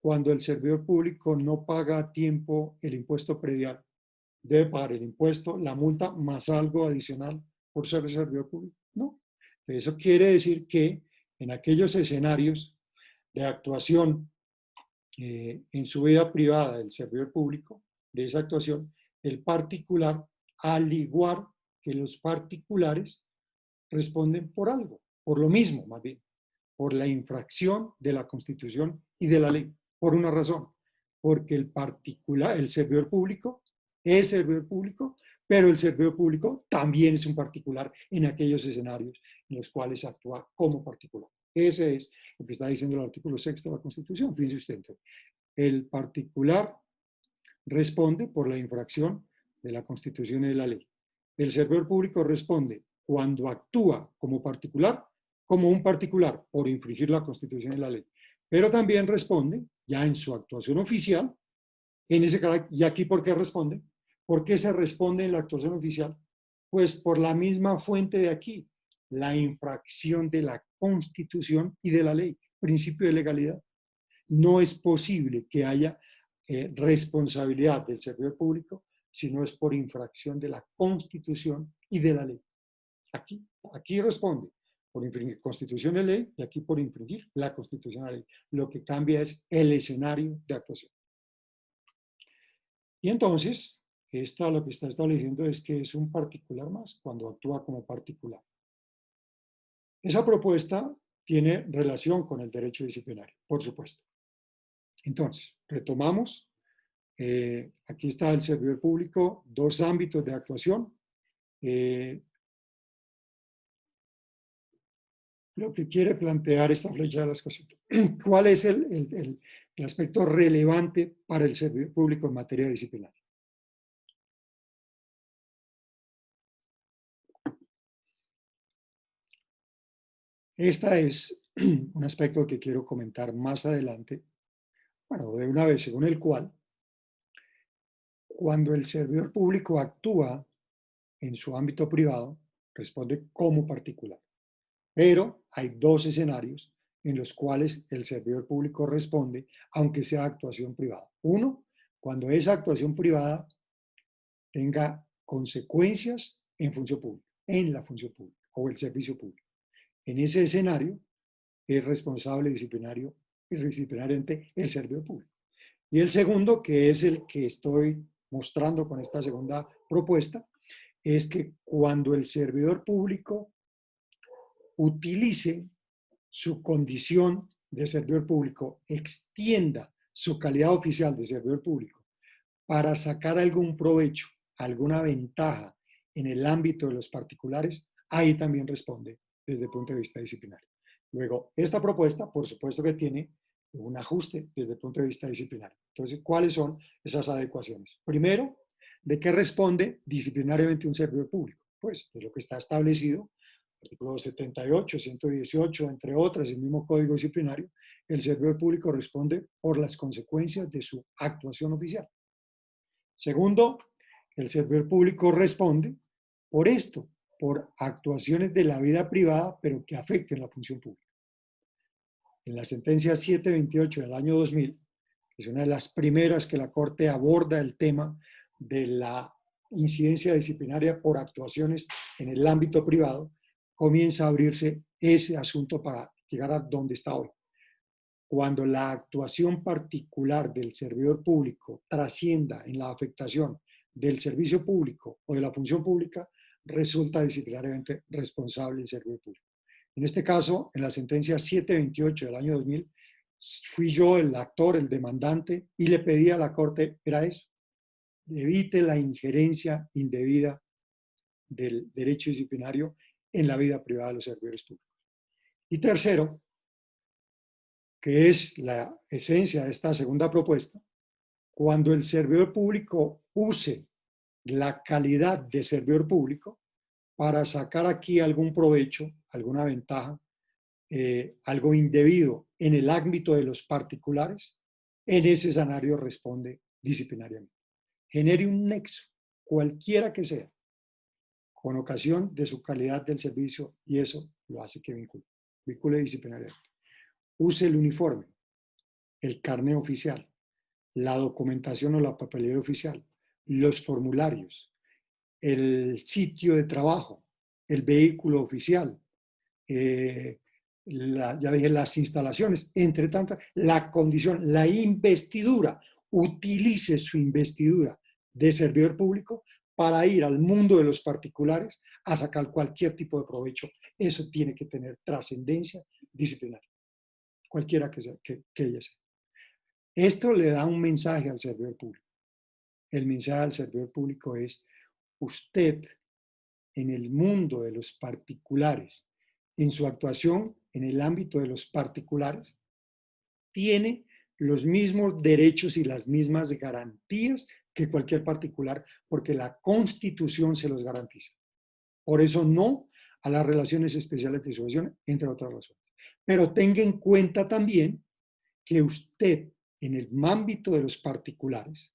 Cuando el servidor público no paga a tiempo el impuesto predial, debe pagar el impuesto, la multa, más algo adicional por ser servidor público. No. Entonces, eso quiere decir que en aquellos escenarios de actuación en su vida privada del servidor público, de esa actuación, el particular, al igual que los particulares, responden por algo, por lo mismo más bien, por la infracción de la Constitución y de la ley, por una razón, porque el particular, el servidor público es servidor público, pero el servidor público también es un particular en aquellos escenarios en los cuales actúa como particular. Ese es lo que está diciendo el artículo 6 de la Constitución. Fíjense usted, el particular responde por la infracción de la Constitución y de la ley. El servidor público responde cuando actúa como particular, como un particular, por infringir la Constitución y la ley. Pero también responde, ya en su actuación oficial, en ese carácter. ¿Y aquí por qué responde? ¿Por qué se responde en la actuación oficial? Pues por la misma fuente de aquí, la infracción de la Constitución y de la ley, principio de legalidad. No es posible que haya responsabilidad del servidor público si no es por infracción de la Constitución y de la ley. Aquí responde por infringir Constitución y ley y aquí por infringir la Constitución y la ley. Lo que cambia es el escenario de actuación. Y entonces, lo que está estableciendo es que es un particular más cuando actúa como particular. Esa propuesta tiene relación con el derecho disciplinario, por supuesto. Entonces, retomamos. Aquí está el servidor público, dos ámbitos de actuación. Lo que quiere plantear esta flecha de las cosas. ¿Cuál es el aspecto relevante para el servidor público en materia disciplinaria? Este es un aspecto que quiero comentar más adelante, bueno, de una vez, según el cual, cuando el servidor público actúa en su ámbito privado, responde como particular. Pero hay dos escenarios en los cuales el servidor público responde, aunque sea actuación privada. Uno, cuando esa actuación privada tenga consecuencias en función pública, en la función pública o el servicio público. En ese escenario es responsable disciplinario y disciplinariamente el servidor público. Y el segundo, que es el que estoy mostrando con esta segunda propuesta, es que cuando el servidor público utilice su condición de servidor público, extienda su calidad oficial de servidor público para sacar algún provecho, alguna ventaja en el ámbito de los particulares, ahí también responde desde el punto de vista disciplinario. Luego, esta propuesta, por supuesto que tiene un ajuste desde el punto de vista disciplinario. Entonces, ¿cuáles son esas adecuaciones? Primero, ¿de qué responde disciplinariamente un servidor público? Pues de lo que está establecido, artículos 78, 118, entre otras, el mismo Código Disciplinario, el servidor público responde por las consecuencias de su actuación oficial. Segundo, el servidor público responde por esto, por actuaciones de la vida privada, pero que afecten la función pública. En la sentencia 728 del año 2000, que es una de las primeras que la Corte aborda el tema de la incidencia disciplinaria por actuaciones en el ámbito privado, comienza a abrirse ese asunto para llegar a donde está hoy. Cuando la actuación particular del servidor público trascienda en la afectación del servicio público o de la función pública, resulta disciplinariamente responsable el servidor público. En este caso, en la sentencia 728 del año 2000, fui yo el actor, el demandante, y le pedí a la Corte, era eso, evite la injerencia indebida del derecho disciplinario en la vida privada de los servidores públicos. Y tercero, que es la esencia de esta segunda propuesta, cuando el servidor público use la calidad de servidor público para sacar aquí algún provecho, alguna ventaja, algo indebido en el ámbito de los particulares, en ese escenario responde disciplinariamente. Genere un nexo, cualquiera que sea, con ocasión de su calidad del servicio y eso lo hace que vincule disciplinariamente. use el uniforme, el carné oficial, la documentación o la papelera oficial, los formularios, el sitio de trabajo, el vehículo oficial, ya dije, las instalaciones, entre tantas, la condición, la investidura, utilice su investidura de servidor público para ir al mundo de los particulares a sacar cualquier tipo de provecho. Eso tiene que tener trascendencia disciplinaria, cualquiera que ella sea. Esto le da un mensaje al servidor público. El mensaje al servidor público es: usted, en el mundo de los particulares, en su actuación en el ámbito de los particulares, tiene los mismos derechos y las mismas garantías que cualquier particular, porque la Constitución se los garantiza. Por eso no a las relaciones especiales de sucesión, entre otras razones. Pero tenga en cuenta también que usted, en el ámbito de los particulares,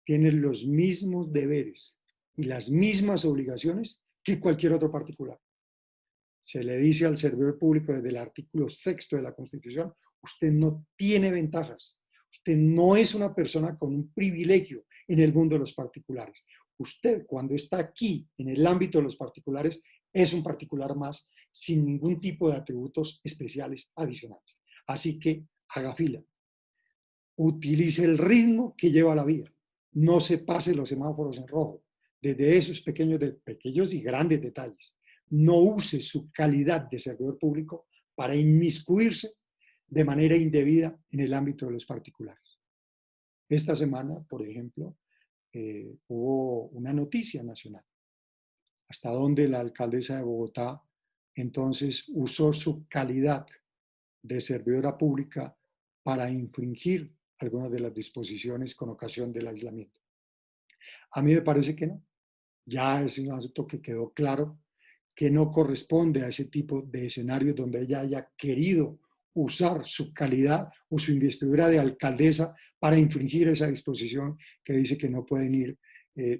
tiene los mismos deberes y las mismas obligaciones que cualquier otro particular. Se le dice al servidor público desde el artículo 6 de la Constitución: usted no tiene ventajas, usted no es una persona con un privilegio en el mundo de los particulares. Usted, cuando está aquí en el ámbito de los particulares, es un particular más, sin ningún tipo de atributos especiales adicionales. Así que haga fila, utilice el ritmo que lleva la vía, no se pase los semáforos en rojo, desde esos pequeños y grandes detalles. No use su calidad de servidor público para inmiscuirse de manera indebida en el ámbito de los particulares. Esta semana, por ejemplo, hubo una noticia nacional, hasta donde la alcaldesa de Bogotá entonces usó su calidad de servidora pública para infringir algunas de las disposiciones con ocasión del aislamiento. A mí me parece que no. Ya es un asunto que quedó claro que no corresponde a ese tipo de escenarios donde ella haya querido usar su calidad o su investidura de alcaldesa para infringir esa disposición que dice que no pueden ir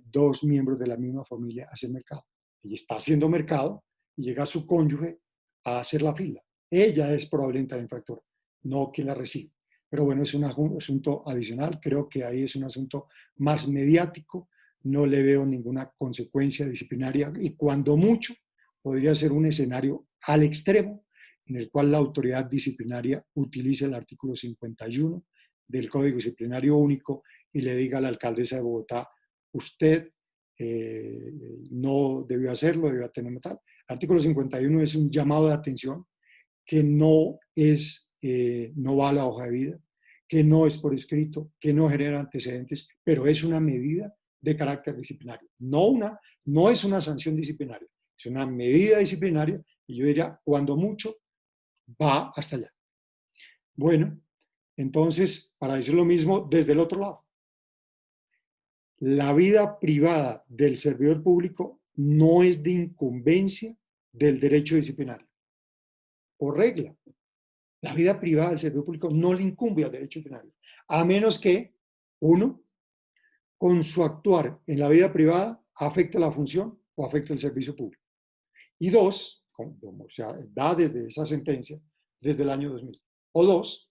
dos miembros de la misma familia a hacer mercado. Ella está haciendo mercado y llega su cónyuge a hacer la fila. Ella es probablemente la infractora, no quien la recibe. Pero bueno, es un asunto adicional. Creo que ahí es un asunto más mediático. No le veo ninguna consecuencia disciplinaria y cuando mucho podría ser un escenario al extremo en el cual la autoridad disciplinaria utilice el artículo 51 del Código Disciplinario Único y le diga a la alcaldesa de Bogotá: usted no debió hacerlo, debió tener tal. El artículo 51 es un llamado de atención que no va a la hoja de vida, que no es por escrito, que no genera antecedentes, pero es una medida de carácter disciplinario. No es una sanción disciplinaria, es una medida disciplinaria y yo diría, cuando mucho, va hasta allá. Bueno, entonces, para decir lo mismo desde el otro lado, la vida privada del servidor público no es de incumbencia del derecho disciplinario. Por regla, la vida privada del servidor público no le incumbe al derecho disciplinario, a menos que, uno, con su actuar en la vida privada afecte la función o afecte el servicio público. Y dos, como se da desde esa sentencia, desde el año 2000. O dos,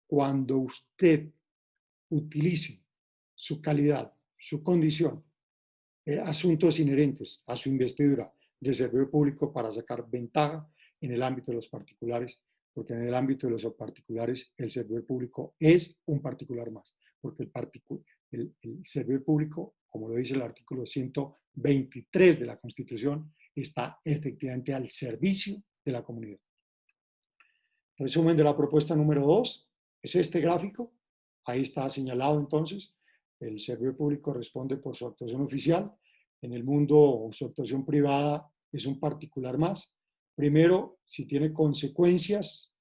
cuando usted utilice su calidad, su condición, asuntos inherentes a su investidura de servidor público para sacar ventaja en el ámbito de los particulares, porque en el ámbito de los particulares el servidor público es un particular más, porque el servidor público, como lo dice el artículo 123 de la Constitución, está efectivamente al servicio de la comunidad. Resumen de la propuesta número 2 es este gráfico. Ahí está señalado entonces, el servidor público responde por su actuación oficial. En el mundo, su actuación privada es un particular más. Primero, si tiene consecuencias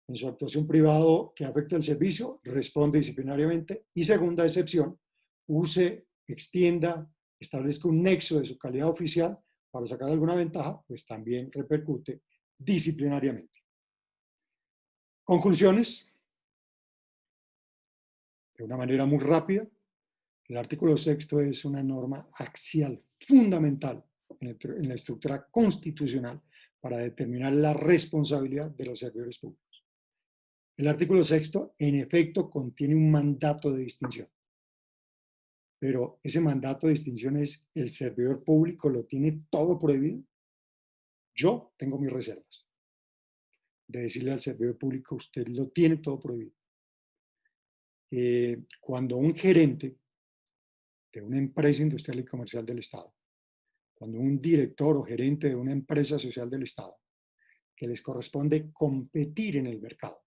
en su actuación privada que afecte el servicio, responde disciplinariamente. Y segunda excepción, use, extienda, establezca un nexo de su calidad oficial para sacar alguna ventaja, pues también repercute disciplinariamente. Conclusiones. De una manera muy rápida, el artículo 6 es una norma axial fundamental en la estructura constitucional para determinar la responsabilidad de los servidores públicos. El artículo 6, en efecto, contiene un mandato de distinción, pero ese mandato de distinción es: ¿el servidor público lo tiene todo prohibido? Yo tengo mis reservas de decirle al servidor público: usted lo tiene todo prohibido. Cuando un gerente de una empresa industrial y comercial del Estado, cuando un director o gerente de una empresa social del Estado, que les corresponde competir en el mercado,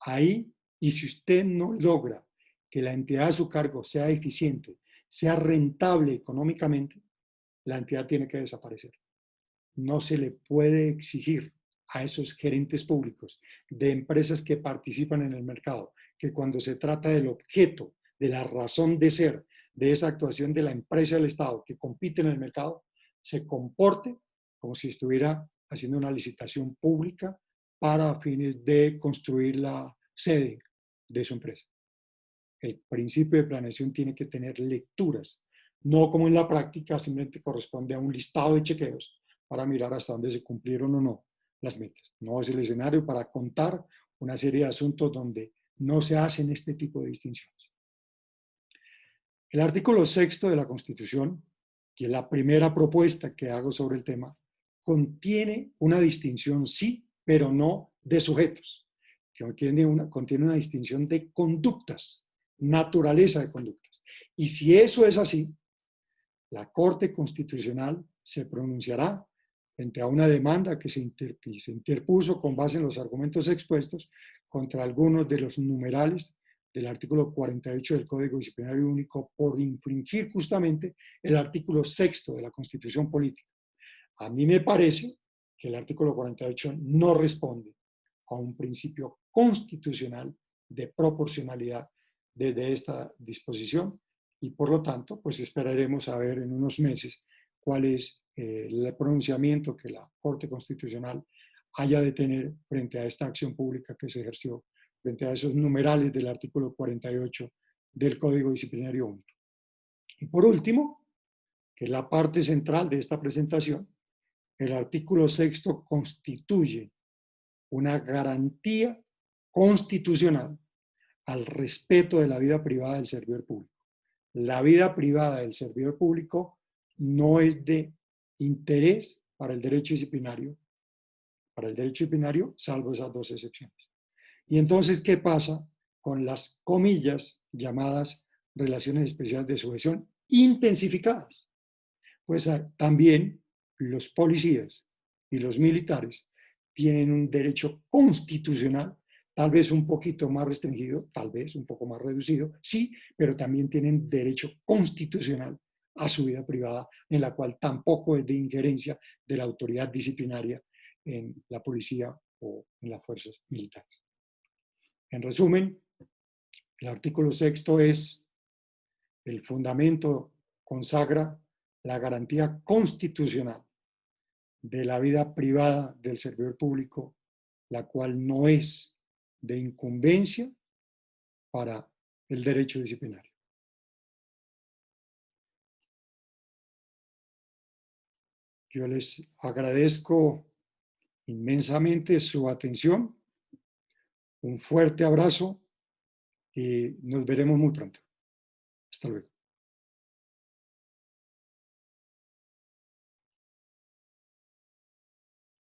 ahí, y si usted no logra que la entidad a su cargo sea eficiente, sea rentable económicamente, la entidad tiene que desaparecer. No se le puede exigir a esos gerentes públicos de empresas que participan en el mercado que, cuando se trata del objeto, de la razón de ser de esa actuación de la empresa del Estado que compite en el mercado, se comporte como si estuviera haciendo una licitación pública para fines de construir la sede de su empresa. El principio de planeación tiene que tener lecturas, no como en la práctica simplemente corresponde a un listado de chequeos para mirar hasta dónde se cumplieron o no las metas. No es el escenario para contar una serie de asuntos donde no se hacen este tipo de distinciones. El artículo 6 de la Constitución, que es la primera propuesta que hago sobre el tema, contiene una distinción, sí, pero no de sujetos. Contiene una distinción de conductas, naturaleza de conductas. Y si eso es así, la Corte Constitucional se pronunciará frente a una demanda que se interpuso con base en los argumentos expuestos contra algunos de los numerales del artículo 48 del Código Disciplinario Único por infringir justamente el artículo 6 de la Constitución Política. A mí me parece que el artículo 48 no responde a un principio constitucional de proporcionalidad de esta disposición, y por lo tanto, pues esperaremos a ver en unos meses cuál es el pronunciamiento que la Corte Constitucional haya de tener frente a esta acción pública que se ejerció frente a esos numerales del artículo 48 del Código Disciplinario Único. Y por último, que es la parte central de esta presentación, el artículo 6 constituye una garantía constitucional al respeto de la vida privada del servidor público. La vida privada del servidor público no es de interés para el derecho disciplinario, salvo esas dos excepciones. Y entonces, ¿qué pasa con las comillas llamadas relaciones especiales de sujeción intensificadas? Pues también los policías y los militares tienen un derecho constitucional, tal vez un poquito más restringido, tal vez un poco más reducido, sí, pero también tienen derecho constitucional a su vida privada, en la cual tampoco es de injerencia de la autoridad disciplinaria en la policía o en las fuerzas militares. En resumen, el artículo 6 es el fundamento, consagra la garantía constitucional de la vida privada del servidor público, la cual no es de incumbencia para el derecho disciplinario. Yo les agradezco inmensamente su atención, un fuerte abrazo y nos veremos muy pronto. Hasta luego.